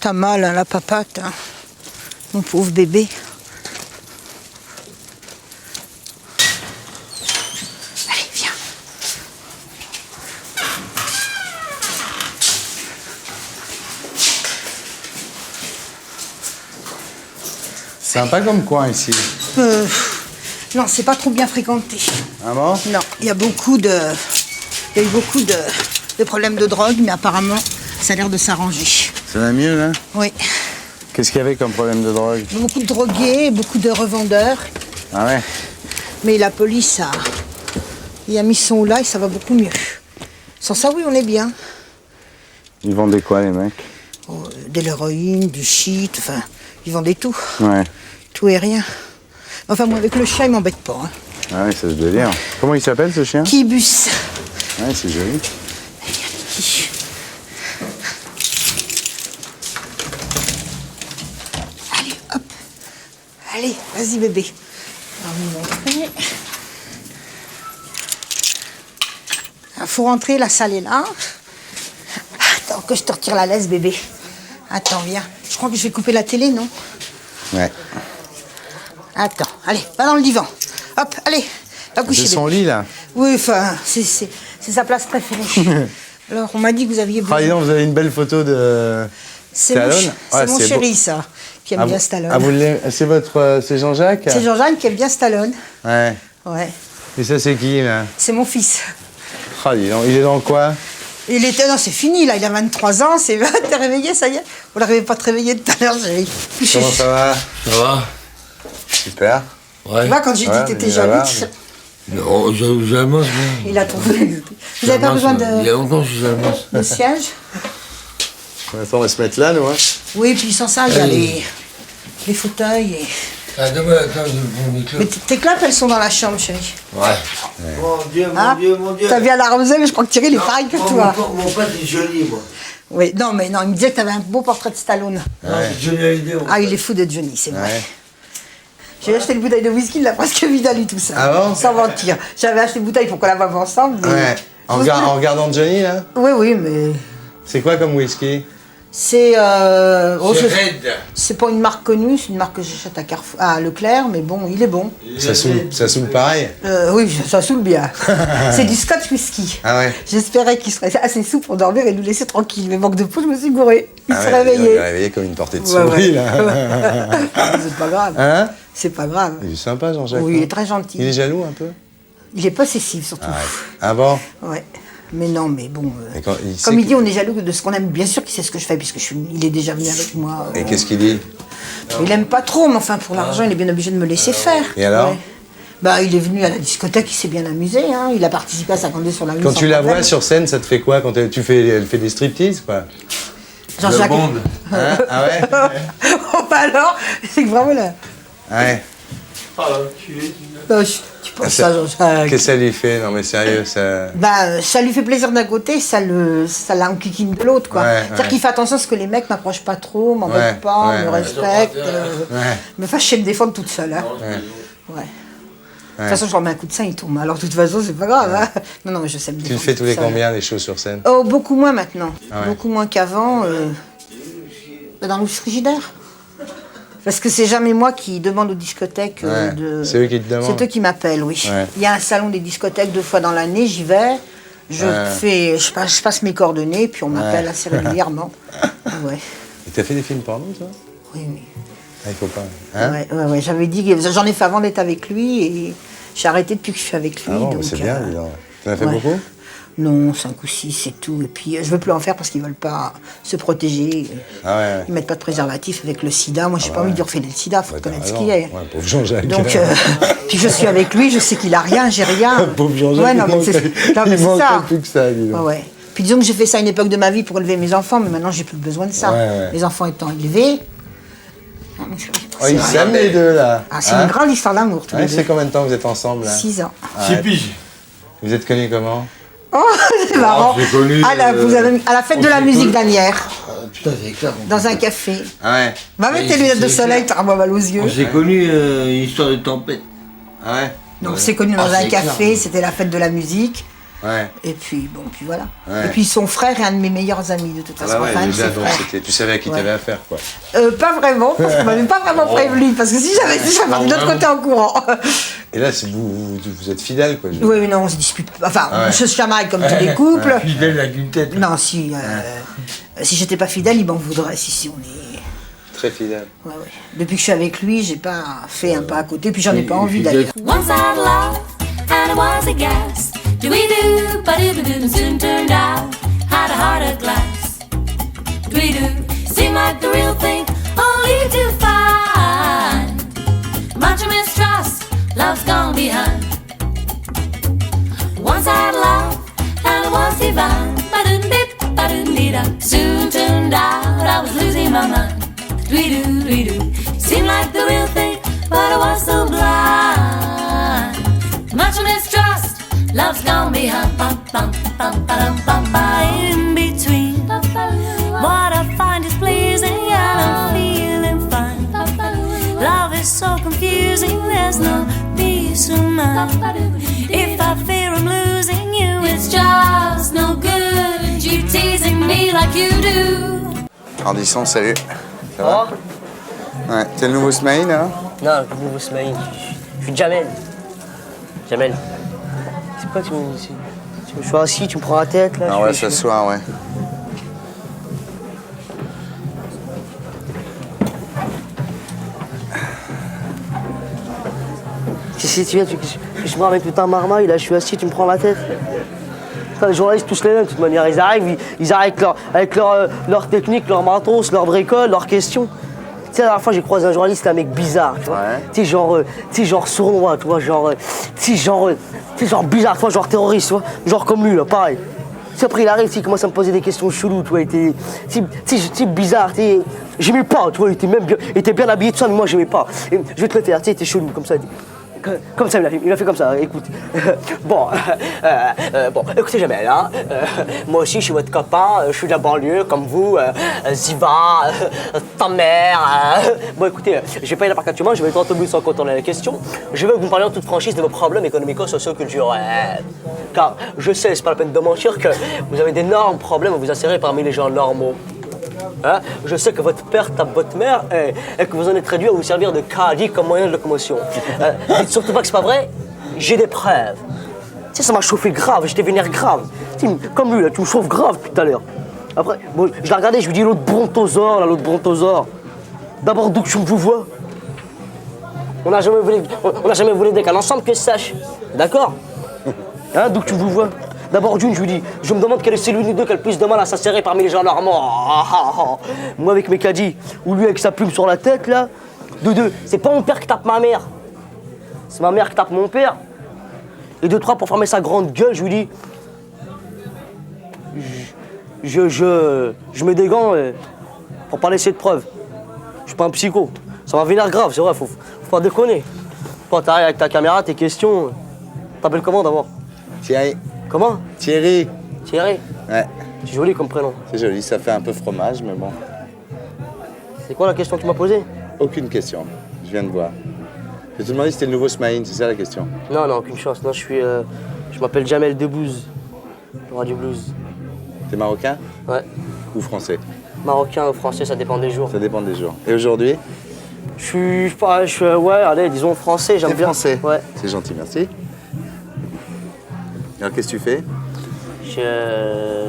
T'as mal, hein, la papate, hein. Mon pauvre bébé. Allez, viens. Sympa comme coin ici. Non, c'est pas trop bien fréquenté. Ah bon? Non, il y a eu beaucoup de problèmes de drogue, mais apparemment, ça a l'air de s'arranger. Ça va mieux là? Oui. Qu'est-ce qu'il y avait comme problème de drogue? Beaucoup de drogués, beaucoup de revendeurs. Ah ouais? Mais la police il a mis son haut là et ça va beaucoup mieux. Sans ça, oui, on est bien. Ils vendaient quoi les mecs? De l'héroïne, du shit, enfin, ils vendaient tout. Ouais. Tout et rien. Enfin, moi, avec le chien, il m'embête pas. Hein. Ah ouais, ça se doit dire. Comment il s'appelle ce chien? Kibus. Ouais, c'est joli. Allez, hop. Allez, vas-y, bébé. On va vous montrer. Il faut rentrer, la salle est là. Attends que je te retire la laisse, bébé. Attends, viens. Je crois que je vais couper la télé, non? Ouais. Attends, allez, va dans le divan. Hop, allez, va coucher. C'est son bébé. lit là? Oui, enfin, c'est sa place préférée. Alors, on m'a dit que vous aviez besoin. Ah, dis donc, vous avez une belle photo de C'est mon, Stallone. c'est mon beau. chéri, ça, qui aime bien Stallone. Ah, c'est votre... c'est Jean-Jacques? C'est Jean-Jacques qui aime bien Stallone. Ouais. Ouais. Et ça, c'est qui là? C'est mon fils. Ah, dis donc, il est dans quoi? Il était... Non, c'est fini, là, il a 23 ans, c'est... T'es réveillé, ça y est? Vous n'arrivez pas à te réveiller tout à l'heure, chéri. Comment ça va? Ça va? Super. Ouais. Tu vois, quand j'ai dit que t'étais ça va, jaloux, Non, jalouse, il a trouvé... Vous n'avez pas besoin Il y a longtemps que je suis jalouse. de siège? Attends, on va se mettre là, nous, hein? Oui, puis sans ça, il y a les fauteuils et... Ah, demain, attends, je prends mes Mais clopes. tes clopes, elles sont dans la chambre, chérie. Ouais. Mon Dieu, Hein? mon Dieu. T'as bien l'arrosé, mais je crois que Thierry, il est pareil que toi. Mon pote est joli, moi. Oui, non, mais non, il me disait que t'avais un beau portrait de Stallone. Non, c'est Johnny Hallyday. Ah, il est fou de Johnny, c'est vrai. Ouais. J'ai acheté une bouteille de whisky, il l'a presque vide à lui tout ça. Ah bon? Sans mentir. J'avais acheté une bouteille pour qu'on la boive ensemble. Mais... Ouais. En regardant Johnny, là? Oui, oui, mais... C'est quoi comme whisky? C'est... oh, C'est je- raide. c'est pas une marque connue, c'est une marque que j'achète à Carrefour, à Leclerc, mais bon, il est bon. Ça saoule pareil? Oui, ça saoule bien. C'est du Scotch whisky. Ah ouais? J'espérais qu'il serait assez souple pour dormir et nous laisser tranquille. Mais manque de peau, je me suis gourée. Il Ah s'est ouais, réveillé. Il est réveillé comme une portée de Ouais, souris, ouais. là. C'est pas grave. Hein? C'est pas grave. Il est sympa, Jean-Jacques. Oui, il non? est très gentil. Il est jaloux, un peu? Il est possessif, surtout. Ah, ouais. Ah bon? Ouais. Mais non, mais bon. Et quand il sait Comme il que- dit, on est jaloux de ce qu'on aime. Bien sûr qu'il sait ce que je fais, puisque il est déjà venu avec moi. Et qu'est-ce qu'il dit? Il aime pas trop, mais enfin, pour l'argent, il est bien obligé de me laisser faire. Et alors? Ouais. Bah, il est venu à la discothèque, il s'est bien amusé. Hein. Il a participé à 52 sur la lune. Quand sans tu la problème. vois sur scène, ça te fait quoi? Quand elle fait des striptease, quoi? Jean-Jacques. Hein? Ah ouais? Oh, bah alors, c'est que vraiment là. Ouais. Non, tu penses ça, Jean-Jacques? Qu'est-ce que ça lui fait? Non mais sérieux, ça... Bah, ça lui fait plaisir d'un côté, ça l'enquiquine de l'autre, quoi. Ouais, C'est-à-dire ouais. qu'il fait attention à ce que les mecs m'approchent pas trop, m'embêtent Ouais, pas, ouais, me ouais. respectent. Ouais. Mais enfin, je sais me défendre toute seule, hein. Ouais. Ouais. De toute façon, je leur mets un coup de sein, il tombe. Alors, de toute façon, c'est pas grave, hein. Non, non, mais je sais me Tu le défendre fais tous les toute seule. combien, les shows sur scène? Oh, beaucoup moins maintenant. Ah ouais. Beaucoup moins qu'avant. Dans le frigidaire. Parce que c'est jamais moi qui demande aux discothèques Ouais. de... C'est eux qui te demandent? C'est eux qui m'appellent, oui. Ouais. Il y a un salon des discothèques 2 fois dans l'année, j'y vais. Je passe mes coordonnées, puis on m'appelle assez régulièrement. Ouais. Et t'as fait des films porno, toi? Oui, oui. Ah, il faut pas. Hein? Ouais, j'avais dit que j'en ai fait avant d'être avec lui et j'ai arrêté depuis que je suis avec lui. Ah bon, donc, c'est bien, dis donc. T'en as fait ouais. beaucoup? Non, 5 ou 6, c'est tout. Et puis je veux plus en faire parce qu'ils veulent pas se protéger. Ah ouais. Ils mettent pas de préservatif avec le sida. Moi, j'ai pas envie de refiler le sida, faut connaître ce raison. qu'il y a. Ouais, pauvre Jean-Jacques. Donc, puis je suis avec lui, je sais qu'il a rien, j'ai rien. Pauvre Jean-Jacques, Ouais, non, il mais c'est non, mais il c'est manquait ça. plus que ça, dis donc. Ouais. Puis disons que j'ai fait ça à une époque de ma vie pour élever mes enfants, mais maintenant j'ai plus besoin de ça. Ouais, ouais. Les enfants étant élevés. Oh, ils s'aiment les deux, là. Ah, c'est Hein? une grande histoire d'amour, tous Ouais, les c'est deux. combien de temps vous êtes ensemble, là? 6 ans. Ah, ouais. Vous êtes connus comment? Oh, c'est marrant. j'ai connu, À la fête de la musique d'Anières, Putain, c'est clair. dans un café. Ah ouais. Va mettre tes lunettes de soleil, t'auras mal aux yeux. On s'est connu une histoire de tempête. Ah ouais? Donc c'est connu dans Ah, un c'est café, clair. c'était la fête de la musique. Ouais. Et puis bon, puis voilà. Ouais. Et puis son frère est un de mes meilleurs amis de toute Ah façon. bah ouais, Enfin, un de déjà, ses donc frères. tu savais à qui Ouais. t'avais affaire, quoi. Pas vraiment, parce qu'on m'avait pas vraiment prévenu, parce que si j'avais dit, je serais partie de l'autre côté en courant. Et là, vous êtes fidèles, quoi. Oui, mais non, on se dispute pas. Enfin, Ah ouais. je suis chamaille comme tous les couples. Fidèle avec une tête. Non, si j'étais pas fidèle, il m'en voudrait. Si, on est. Très fidèle. Ouais, ouais. Depuis que je suis avec lui, j'ai pas fait un pas à côté, puis j'en ai pas envie d'ailleurs. Once I loved and I was a guest. Do we do, but it soon turned out had a heart of glass. Do we do, seem like the real thing, only to find much mistrust, love's gone behind. Once I loved and I was divine, ba-dum-dip, ba-dum-dee-da. Soon turned out I was losing my mind. Do-we-do, seemed like the real thing, but I was so blind. Much mistrust, love's gone behind. Bum, bum, bum, ba-dum, bum, ba. In between, what I find is pleasing and I'm feeling fine. Love is so confusing, there's no peace of mind. If I fear I'm losing you, it's just no good. You teasing me like you do. Ardisson, salut. Ça va? Ouais, t'es le nouveau Smaïn, hein? Non, le nouveau Smaïn. Je suis Jamel. Jamel. C'est quoi, tu me suis assis, tu me prends la tête, là? Ah ouais, ce soir, ouais. Qu'est-ce que tu viens, je me ramène tout un marmaille, là, je suis assis, tu me prends la tête. Putain, les journalistes, tous les mêmes, de toute manière, ils arrivent avec leur technique, leur matos, leur bricole, leurs questions. Tu sais, la dernière fois, j'ai croisé un journaliste, un mec bizarre, tu vois. Tu sais, genre sournois, tu vois, genre bizarre, tu vois, genre terroriste, tu vois. Genre comme lui, là, pareil. Tu sais, après, il arrive, il commence à me poser des questions cheloues, tu vois, il était bizarre, j'aimais pas, tu vois, il était bien habillé, tout ça, mais moi, j'aimais pas. Et je vais te le faire, tu sais, il était chelou, comme ça. Comme ça, il a fait comme ça, écoute. Bon, écoutez Jamel, hein, moi aussi je suis votre copain, je suis de la banlieue comme vous, Ziva, ta mère. Bon écoutez, je vais pas y aller par quatre chemins, je vais être au but sans contourner la question. Je veux que vous me parliez en toute franchise de vos problèmes économico-socio-culturels. Car je sais, c'est pas la peine de mentir, que vous avez d'énormes problèmes à vous insérer parmi les gens normaux. Hein? Je sais que votre père tape votre mère et que vous en êtes réduit à vous servir de caddie comme moyen de locomotion. Dites surtout pas que c'est pas vrai, j'ai des preuves. Tu sais, ça m'a chauffé grave, j'étais vénère grave. Tu sais, comme lui, là, tu me chauffes grave tout à l'heure. Après, bon, je l'ai regardé, je lui dis l'autre brontosaure. D'abord, d'où que je vous vois. On n'a jamais volé des cannes ensemble, que je sache. D'accord? Hein, d'où que tu me vois. D'abord d'une, je lui dis, je me demande quelle est cellule nous deux qui a le plus de mal à s'insérer parmi les gens normands. Moi avec mes caddies, ou lui avec sa plume sur la tête là. De deux, c'est pas mon père qui tape ma mère. C'est ma mère qui tape mon père. Et de trois, pour fermer sa grande gueule, je lui dis, je mets des gants pour pas laisser de preuves. Je suis pas un psycho. Ça va vénère grave, c'est vrai, faut pas déconner. Quand t'arrives avec ta caméra, tes questions, t'appelles comment d'abord? Thierry. Comment? Thierry. Thierry? Ouais. C'est joli comme prénom. C'est joli, ça fait un peu fromage, mais bon. C'est quoi la question que tu m'as posée? Aucune question, je viens de voir. Je te demandais si c'était le nouveau Smaïn, c'est ça la question? Non, aucune chance. Non, je m'appelle Jamel Debbouze, le roi du blues. T'es marocain? Ouais. Ou français? Marocain ou français, ça dépend des jours. Ça dépend des jours. Et aujourd'hui? Ouais, allez, disons français, j'aime bien. Français? Ouais. C'est gentil, merci. Alors qu'est-ce que tu fais?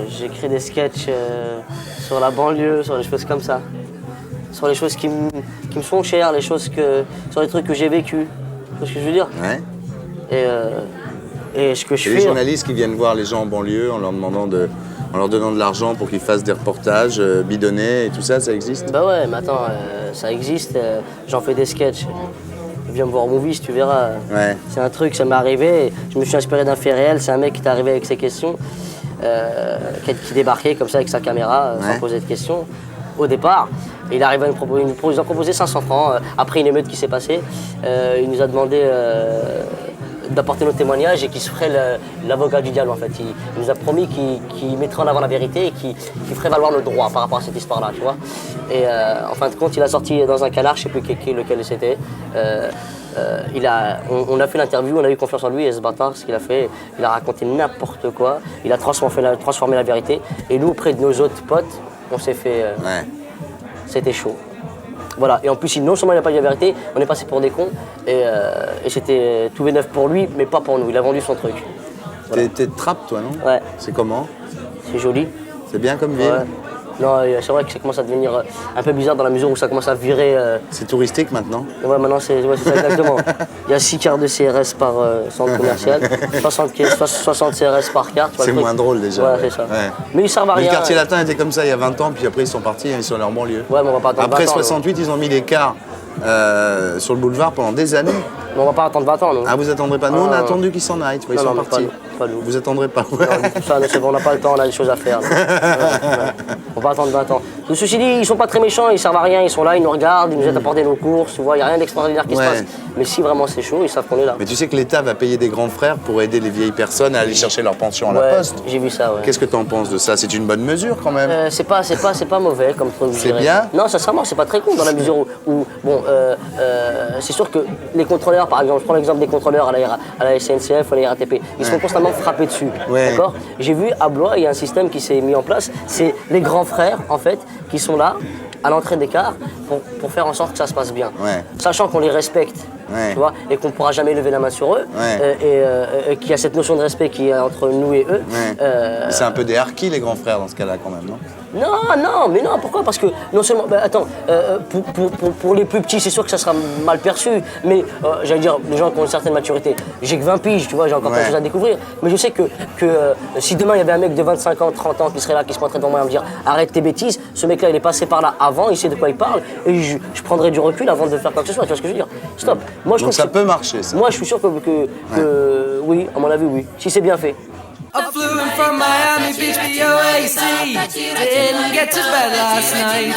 J'écris des sketchs sur la banlieue, sur des choses comme ça. Sur les choses qui me sont chères, sur les trucs que j'ai vécu. Tu vois ce que je veux dire? Ouais. Et ce que je fais... Les journalistes qui viennent voir les gens en banlieue en leur donnant de l'argent pour qu'ils fassent des reportages bidonnés et tout ça, ça existe? Bah ouais, mais attends, ça existe, j'en fais des sketchs. Viens me voir Movies, tu verras. Ouais. C'est un truc, ça m'est arrivé. Je me suis inspiré d'un fait réel. C'est un mec qui est arrivé avec ses questions, qui débarquait comme ça avec sa caméra, sans poser de questions. Au départ, il arrive il nous a proposé 500 francs. Après une émeute qui s'est passée, il nous a demandé d'apporter nos témoignages et qu'il se ferait l'avocat du diable en fait. Il nous a promis qu'il mettrait en avant la vérité et qu'il ferait valoir le droit par rapport à cette histoire-là, tu vois. Et en fin de compte, il a sorti dans un canard, je sais plus lequel c'était. On a fait l'interview, on a eu confiance en lui et ce bâtard, ce qu'il a fait, il a raconté n'importe quoi, il a transformé la vérité. Et nous, auprès de nos autres potes, on s'est fait... C'était chaud. Voilà, et en plus, non seulement il n'a pas dit la vérité, on est passé pour des cons, et c'était tout bénef pour lui, mais pas pour nous, il a vendu son truc. Voilà. T'es de Trappes, toi, non? Ouais. C'est comment? C'est joli. C'est bien comme ville? Non, c'est vrai que ça commence à devenir un peu bizarre dans la mesure où ça commence à virer. C'est touristique maintenant. Ouais, maintenant c'est ça exactement. Il y a 6 quarts de CRS par centre commercial, 60 CRS par carte. C'est moins drôle déjà. Ouais, c'est ça. Ouais. Mais ils servent à Mais rien. le quartier latin était comme ça il y a 20 ans, puis après ils sont partis, ils sont dans leur banlieue. Ouais, mais on va pas attendre Après 20 ans, 68, ils ont mis des cars sur le boulevard pendant des années. Mais on va pas attendre 20 ans, non. Ah, vous attendrez pas? Nous, on a Ah. attendu qu'ils s'en aillent, tu vois, ils Non, sont non, partis. pas nous. Vous attendrez pas. Non, tout ça, c'est bon, on n'a pas le temps, on a des choses à faire. là. Ouais. On va attendre 20 ans. Ceci dit, ils sont pas très méchants, ils servent à rien, ils sont là, ils nous regardent, ils nous aident à porter nos courses, tu vois, il n'y a rien d'extraordinaire qui se Ouais. passe. Mais si vraiment c'est chaud, ils savent qu'on est là. Mais tu sais que l'État va payer des grands frères pour aider les vieilles personnes à aller chercher leur pension à la Ouais, poste. j'ai vu ça, ouais. Qu'est-ce que tu en penses de ça? C'est une bonne mesure quand même. C'est pas mauvais comme truc. je C'est dirais. bien. Non, sincèrement, c'est pas très con dans la mesure où bon, c'est sûr que les contrôleurs, par exemple, je prends l'exemple des contrôleurs à la SNCF ou à la RATP, ils sont constamment frappés dessus. Ouais. D'accord. J'ai vu à Blois, il y a un système qui s'est mis en place, c'est les grands frères en fait qui sont là à l'entrée des cars pour faire en sorte que ça se passe bien. Ouais. Sachant qu'on les respecte. Ouais. Tu vois, et qu'on ne pourra jamais lever la main sur eux, et qu'il y a cette notion de respect qui est entre nous et eux. Ouais. C'est un peu des harkis les grands frères dans ce cas-là quand même, non? Non, mais non, pourquoi? Parce que non seulement, attends, pour les plus petits, c'est sûr que ça sera mal perçu, mais j'allais dire, les gens qui ont une certaine maturité, j'ai que 20 piges, tu vois, j'ai encore plein de choses à découvrir, mais je sais que si demain il y avait un mec de 25 ans, 30 ans qui serait là, qui se pointerait devant moi et me dire arrête tes bêtises, ce mec-là il est passé par là avant, il sait de quoi il parle, et je prendrais du recul avant de faire quoi que ce soit, tu vois ce que je veux dire? Stop. Moi, je Donc trouve ça que peut marcher, ça. moi je suis sûr que oui, à mon avis, oui, si c'est bien fait. I flew in from Miami Beach, BOAC. Didn't get to bed last night.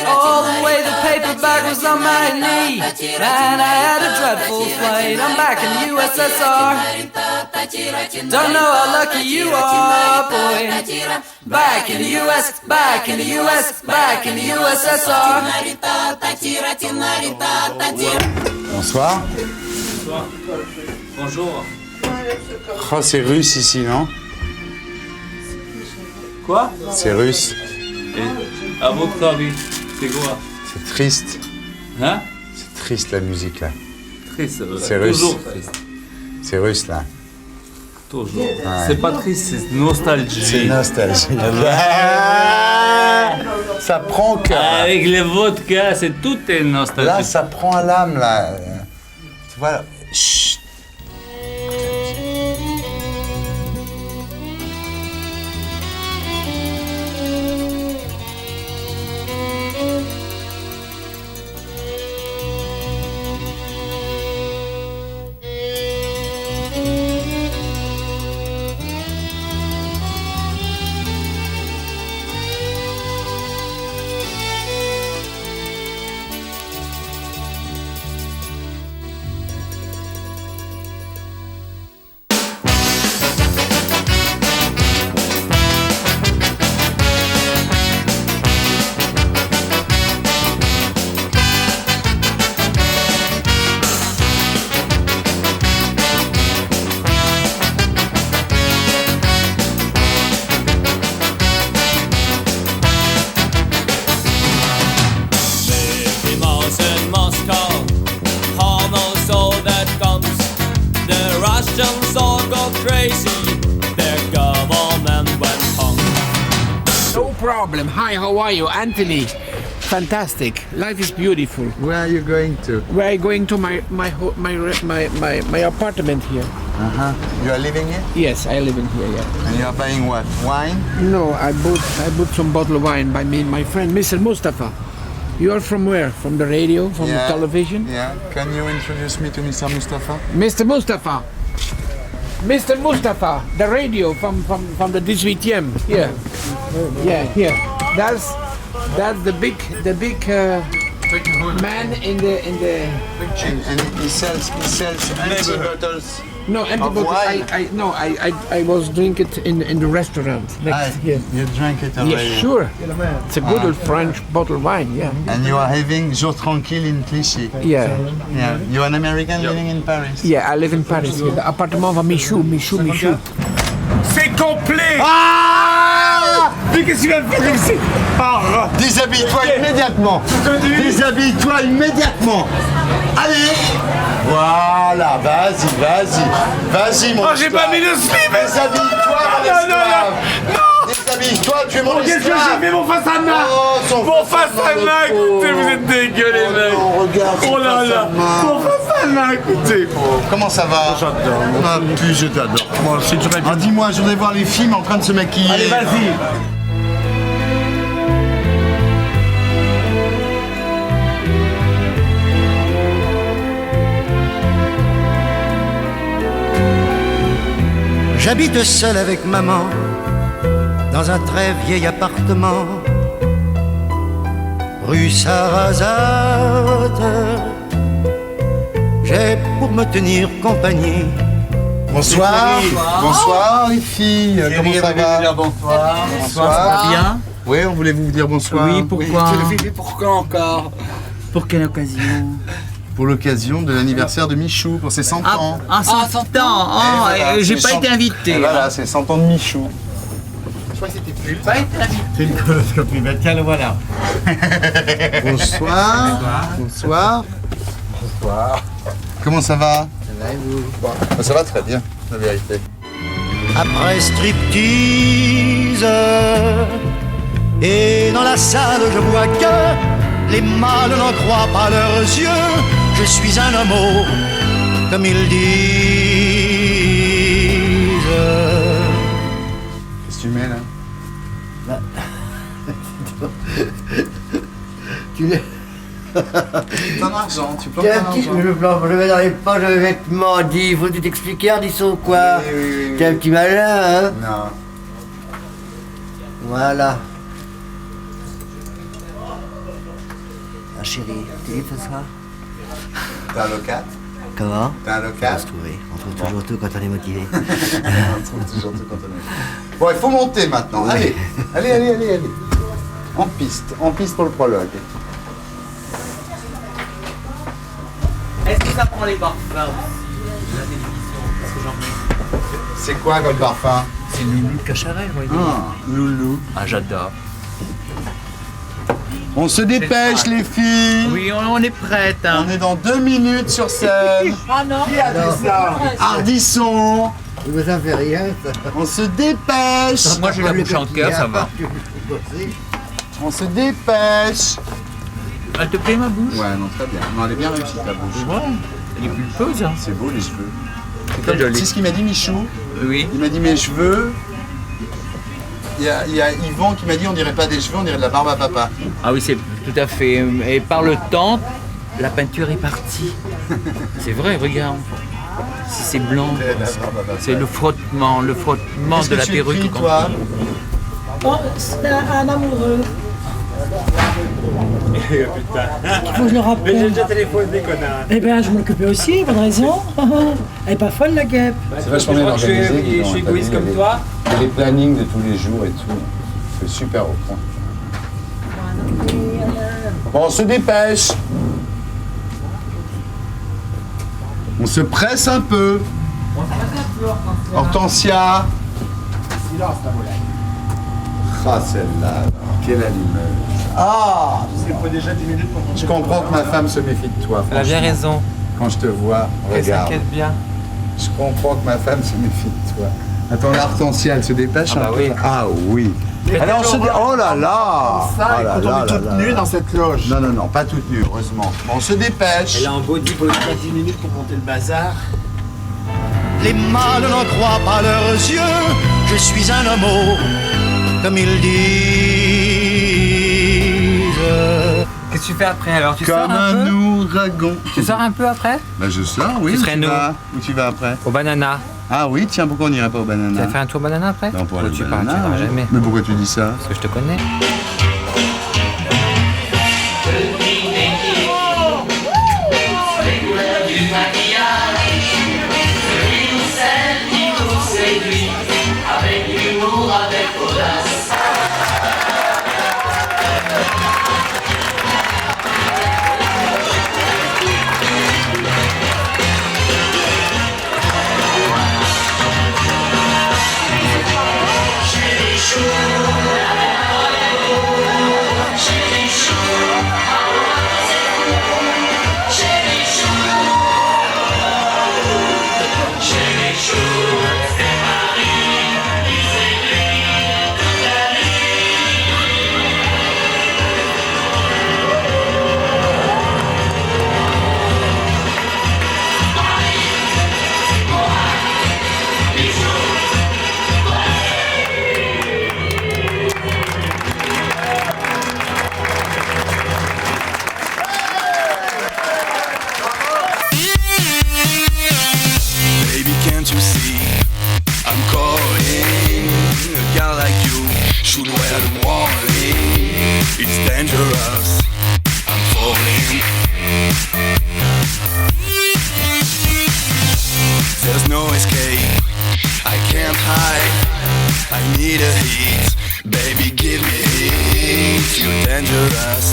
All the way the paper bag was on my knee. Man, I had a dreadful flight. I'm back in the USSR. Don't know how lucky you are, boy. Back in the US, back in the US, back in the USSR. Bonsoir. Bonsoir. Bonjour. Oh, c'est russe ici, non? Quoi? C'est russe. Et à votre avis, c'est quoi? C'est triste. Hein? C'est triste la musique là. Triste. C'est russe. Toujours triste. C'est russe là. Toujours. Ouais. C'est pas triste, c'est nostalgie. C'est nostalgie. Ça prend que. Avec le vodka, c'est tout est nostalgie. Là, ça prend à l'âme là. Tu vois. Chut. Russians all go crazy. Their government went punk. No problem. Hi, how are you? Anthony. Fantastic. Life is beautiful. Where are you going to? We're going to my apartment here. You are living here? Yes, I live in here, yeah. And you are buying what? Wine? No, I bought some bottle of wine by me and my friend, Mr. Mustafa. You are from where? From the radio? From the television? Yeah. Can you introduce me to Mr. Mustafa? Mr. Mustafa. Mr. Mustafa, the radio from the 18e. Here. Yeah, here. That's the big man in the and he sells empty bottles. No, empty of bottle. wine. I was drink it in the restaurant next here. You drank it already? Yeah, sure. It's a good old French bottle of wine, yeah. And you are having Jour Tranquille in Clichy? Yeah. Yeah. You're an American living in Paris? Yeah, I live in Paris. Here. The apartment of Michou. C'est complet. Mais qu'est-ce que tu viens de faire comme ça? Déshabille-toi immédiatement. Déshabille-toi immédiatement. Allez. Voilà, vas-y, mon Oh, j'ai pas mis le slip. Déshabille-toi, mon esclave. Non. t'habilles. Toi, tu es mon Qu'est-ce que esclave. j'ai fait, mon face à main? Oh, Mon face à main, écoutez, vous êtes dégueu les mecs. Regarde. Oh là là, mon face à main, écoutez. Comment ça va? J'adore. Ah, puis je t'adore. Moi aussi, tu Ah, dis-moi, je voudrais voir les films en train de se maquiller. Allez, vas-y. J'habite seul avec maman dans un très vieil appartement, rue Sarrazate. J'ai pour me tenir compagnie. Bonsoir. Bonsoir les filles. Comment ça va? Bonsoir. Bonsoir. Bien. Oui, on voulait vous dire bonsoir. Oui, pourquoi? Mais pourquoi encore? Pour quelle occasion? Pour l'occasion de l'anniversaire de Michou, pour ses 100 ans. Ah, 100 ans. Voilà, J'ai c'est pas 100 été invité. Et voilà, c'est 100 ans de Michou. Je crois que c'était plus. Pas été invité. C'est une coloscopie. Ben tiens, le voilà. Bonsoir. Bonsoir. Bonsoir. Comment ça va? Ça va et vous? Ça va très bien, la vérité. Après striptease, et dans la salle je vois que les mâles n'en croient pas leurs yeux. Je suis un homo, comme ils disent. Qu'est-ce que tu mets là? Tu l'es. Ton argent, tu plantes Tiens, ton petit, argent. je plante, je mets dans les poches de vêtements, dis, faut tout expliquer, Ardisson, quoi. Oui. T'es un petit malin, hein? Non. Voilà. Ah chérie, tu dis fais ça? T'as un locat? Comment? T'as un On va local? se trouver. On trouve toujours tout quand on est motivé. On trouve toujours tout quand on est. Bon, il faut monter maintenant. Allez. Allez. En piste pour le prologue. Est-ce que ça prend les parfums aussi de la télévision? Parce que j'en mets. C'est quoi comme parfum? C'est Loulou de Cacharel, voyez. Ah, Loulou. Ah, j'adore. On se dépêche les filles. Oui, on est prête. Hein. On est dans 2 minutes sur scène. Ah non. Qui a dit ça? Ardisson. Mais ça fait rien, ça. On se dépêche. Moi, j'ai la bouche en cœur, ça va. On se dépêche. Elle te plaît, ma bouche? Ouais, non, très bien. Non, elle est bien réussie ta bouche. Ouais. Elle est pulpeuse, hein. C'est beau les cheveux. C'est joli. C'est ce qu'il m'a dit Michou. Oui. Il m'a dit mes cheveux. Il y a Yvan qui m'a dit on dirait pas des cheveux, on dirait de la barbe à papa. Ah oui, c'est tout à fait. Et par le temps, la peinture est partie. C'est vrai, regarde. Si c'est blanc, c'est le frottement Qu'est-ce de que la tu perruque. écris, toi? Oh, c'est un amoureux. Putain. Il faut que je le rappelle. Mais j'ai déjà téléphoné, connard. Eh bien, je m'occupais aussi, bonne raison. Elle est pas folle, la guêpe. C'est vachement bien organisé. Je suis égoïste comme toi. Les plannings de tous les jours et tout. C'est super au point. Bon, on se dépêche. On se presse un peu. Hortensia. Silence, ta volée. Ah, celle-là, quelle allumeuse. Ah, Il faut déjà 10 minutes pour je comprends que ma femme se méfie de toi. Elle a bien franchement. raison. Quand je te vois, Elle regarde. s'inquiète bien. Je comprends que ma femme se méfie de toi. Attends, la Hortensia, elle se dépêche Ah un bah peu. oui. Ah oui. Alors, oh là là. Comme ça, Oh là et quand on là est toute là nue là. dans cette loge. Non, non, non, pas toute nue, heureusement. Bon, on se dépêche. Elle a un body pour 10 minutes pour monter le bazar. Les mâles n'en croient pas leurs yeux. Je suis un homo, comme ils disent. Qu'est-ce que tu fais après alors? Tu Comme sors un un peu? ouragan. Tu sors un peu après? Bah je sors, oui. Tu Où serais nous. Où tu vas après? Au banana. Ah oui, tiens, pourquoi on n'irait pas au Tu banana? vas faire un tour banana après? Non, pour aller tu au pars, tu banana, iras ouais. jamais. Mais pourquoi tu dis ça? Parce que je te connais. It's dangerous. I'm falling. There's no escape. I can't hide. I need a heat. Baby, give me heat. You're dangerous.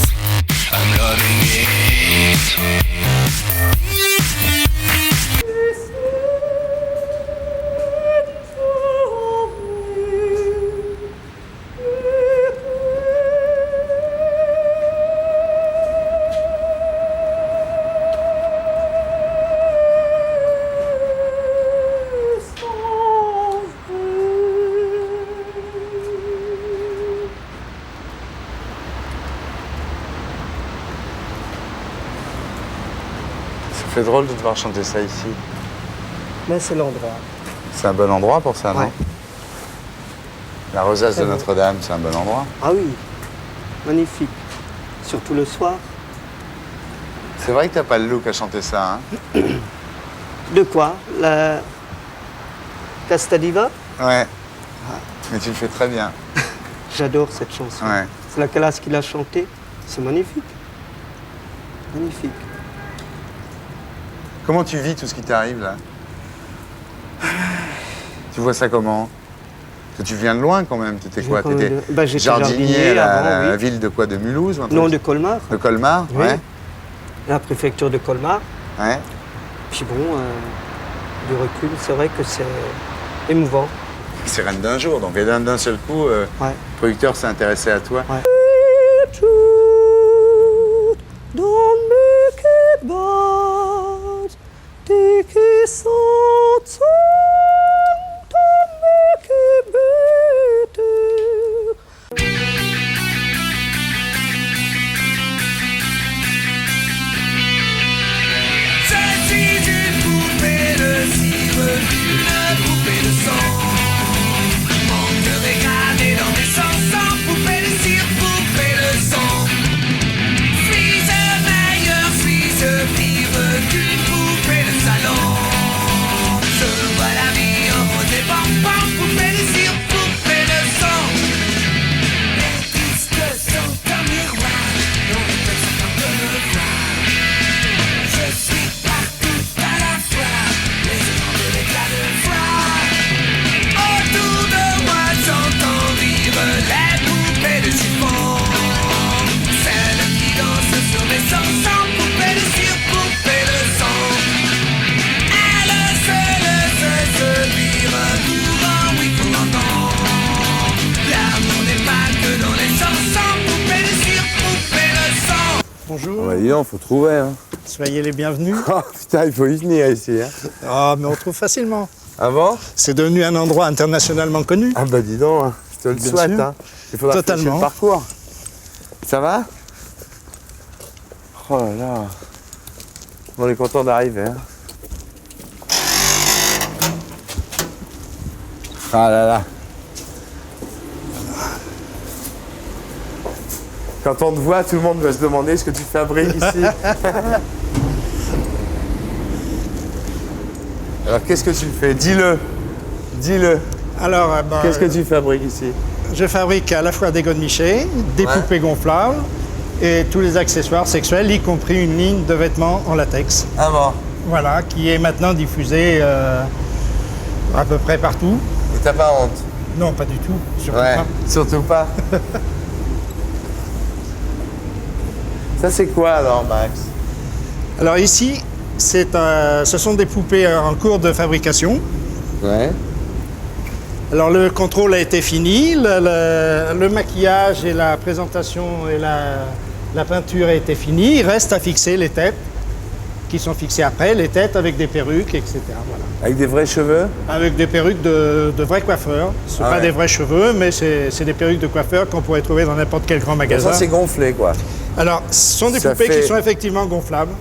I'm loving it. C'est drôle de devoir chanter ça ici. Mais c'est l'endroit. C'est un bon endroit pour ça, Ouais. non? La rosace C'est de vrai. Notre-Dame, c'est un bon endroit. Ah oui, magnifique. Surtout le soir. C'est vrai que t'as pas le look à chanter ça, hein? De quoi? La Casta Diva? Ouais. Mais tu le fais très bien. J'adore cette chanson. Ouais. C'est la classe qui l'a chantée. C'est magnifique. Magnifique. Comment tu vis tout ce qui t'arrive là? Tu vois ça comment? Parce que tu viens de loin quand même. T'étais quoi? quand même T'étais de- bah, j'étais jardinier jardinier à avant, la oui. ville de quoi? De Mulhouse ou un truc? Non, de Colmar. De Colmar, Oui. ouais. La préfecture de Colmar. Ouais. Puis bon, du recul, c'est vrai que c'est émouvant. C'est rien d'un jour, donc et d'un seul coup, le producteur s'est intéressé à toi. Don't make it bad. Take it so don't make it better. Je suis une poupée de cire, une poupée de sang. Mon cœur est gravé dans mes chansons. Poupée de cire, poupée de sang. Suis-je meilleur, suis-je pire qu'une poupée de salon? Je vois la vie en rose et bonbon. Poupée de cire, poupée de sang. Les disques sont un miroir, dont les textes sont un peu le voir. Je suis partout à la fois, les gens de l'éclat de voix. Autour de moi j'entends vivre les poupées de chiffon. Celles qui dansent sur mes chansons, poupées de cire, poupées de sang. Elles se virent courant, oui courant. L'amour n'est pas que dans les chansons, poupées de cire, poupées de sang. Bonjour. Dis donc, faut trouver. Hein. Soyez les bienvenus. Oh putain, il faut y venir ici. Hein. Ah, mais on trouve facilement. Ah bon? C'est devenu un endroit internationalement connu. Ah bah dis donc, hein. Je te le Bien souhaite. sûr. Hein. Il faudra faire Totalement. le parcours. Ça va? Oh là là. On est content d'arriver. Hein. Ah là là. Quand on te voit, tout le monde va se demander ce que tu fabriques ici. Alors qu'est-ce que tu fais? Dis-le. Dis-le. Alors, Qu'est-ce que tu fabriques ici? je fabrique à la fois des godemichés, des poupées gonflables et tous les accessoires sexuels, y compris une ligne de vêtements en latex. Ah bon? Voilà, qui est maintenant diffusée à peu près partout. Et t'as pas honte? Non, pas du tout. Surtout Ouais, pas. surtout pas. Ça c'est quoi alors, Max? Alors ici, ce sont des poupées en cours de fabrication. Ouais. Alors le contrôle a été fini, le maquillage et la présentation et la peinture a été finie. Il reste à fixer les têtes, qui sont fixées après, les têtes avec des perruques, etc. Voilà. Avec des vrais cheveux? Avec des perruques de vrais coiffeurs. Ce ne sont pas des vrais cheveux, mais c'est des perruques de coiffeurs qu'on pourrait trouver dans n'importe quel grand magasin. Ça c'est gonflé quoi. Alors, ce sont des Ça poupées fait- qui sont effectivement gonflables.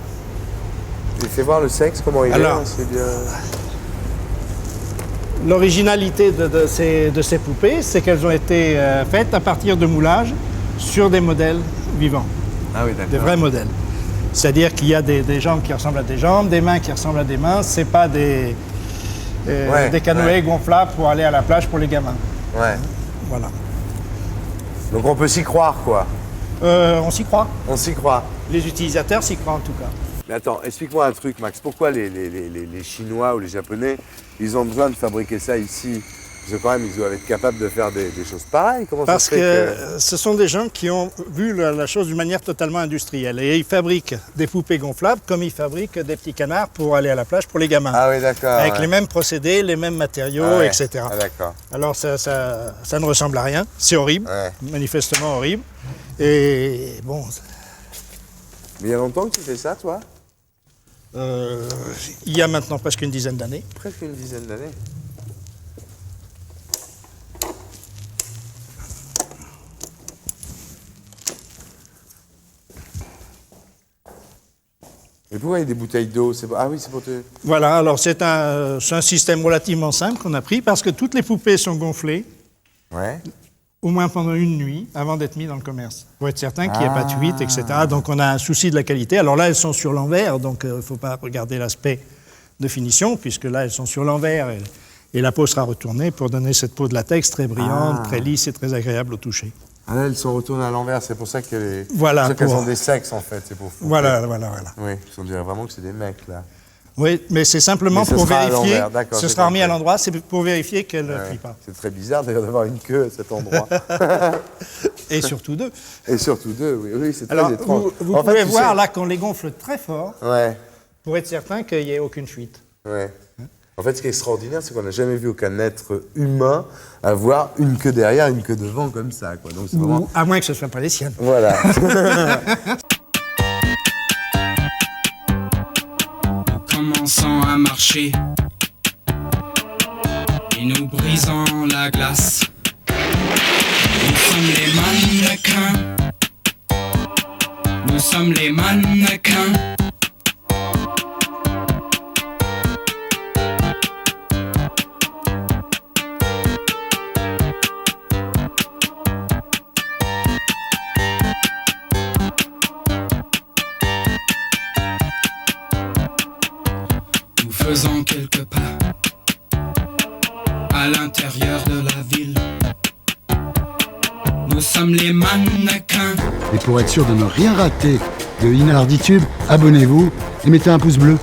Et fais voir le sexe, comment il Alors, est. C'est bien. L'originalité de ces poupées, c'est qu'elles ont été faites à partir de moulages sur des modèles vivants, Ah oui, d'accord. des vrais modèles. C'est-à-dire qu'il y a des jambes qui ressemblent à des jambes, des mains qui ressemblent à des mains. C'est pas des canoës gonflables pour aller à la plage pour les gamins. Ouais. Voilà. Donc on peut s'y croire quoi. On s'y croit. On s'y croit. Les utilisateurs s'y croient en tout cas. Mais attends, explique-moi un truc, Max. Pourquoi les Chinois ou les Japonais, ils ont besoin de fabriquer ça ici? Parce que quand même, ils doivent être capables de faire des choses pareilles. Comment Parce ça se fait que ce sont des gens qui ont vu la chose d'une manière totalement industrielle. Et ils fabriquent des poupées gonflables comme ils fabriquent des petits canards pour aller à la plage pour les gamins. Ah oui, d'accord. Avec ouais. les mêmes procédés, les mêmes matériaux, Ouais. etc. Ah, d'accord. Alors ça ne ressemble à rien. C'est horrible, manifestement horrible. Et bon... Mais il y a longtemps que tu fais ça, toi? Il y a maintenant presque une dizaine d'années. Presque une dizaine d'années. Mais pourquoi il y a des bouteilles d'eau? Ah oui, c'est pour te... Voilà, alors c'est un système relativement simple qu'on a pris parce que toutes les poupées sont gonflées, Ouais. au moins pendant une nuit, avant d'être mises dans le commerce, pour être certain qu'il n'y ait pas de fuite, etc. Donc on a un souci de la qualité. Alors là, elles sont sur l'envers, donc il ne faut pas regarder l'aspect de finition, puisque là, elles sont sur l'envers et la peau sera retournée pour donner cette peau de latex très brillante, très lisse et très agréable au toucher. Ah là, elles sont retournées à l'envers, c'est pour ça qu'elles Voilà, qu'elles pour- ont des sexes, en fait. C'est pour Voilà. Oui, on dirait vraiment que c'est des mecs, là. Oui, mais c'est simplement Mais ce pour sera à vérifier, l'envers, d'accord, ce j'ai sera remis à compris. l'endroit, c'est pour vérifier qu'elle ne Ouais. fuit pas. C'est très bizarre d'ailleurs d'avoir une queue à cet endroit. Et surtout deux. Et surtout deux, oui, c'est très Alors, étrange. vous En fait, pouvez tu voir sais- là qu'on les gonfle très fort Ouais, pour être certain qu'il n'y ait aucune fuite. ouais. En fait, ce qui est extraordinaire, c'est qu'on n'a jamais vu aucun être humain avoir une queue derrière, une queue devant, comme ça, quoi. Donc c'est vraiment... Ou à moins que ce ne soit pas les siennes. Voilà. Commençant à marcher et nous brisons la glace. Nous sommes les mannequins. Nous sommes les mannequins. Nous faisons quelques pas à l'intérieur de la ville. Nous sommes les mannequins. Et pour être sûr de ne rien rater de Inarditube, abonnez-vous et mettez un pouce bleu.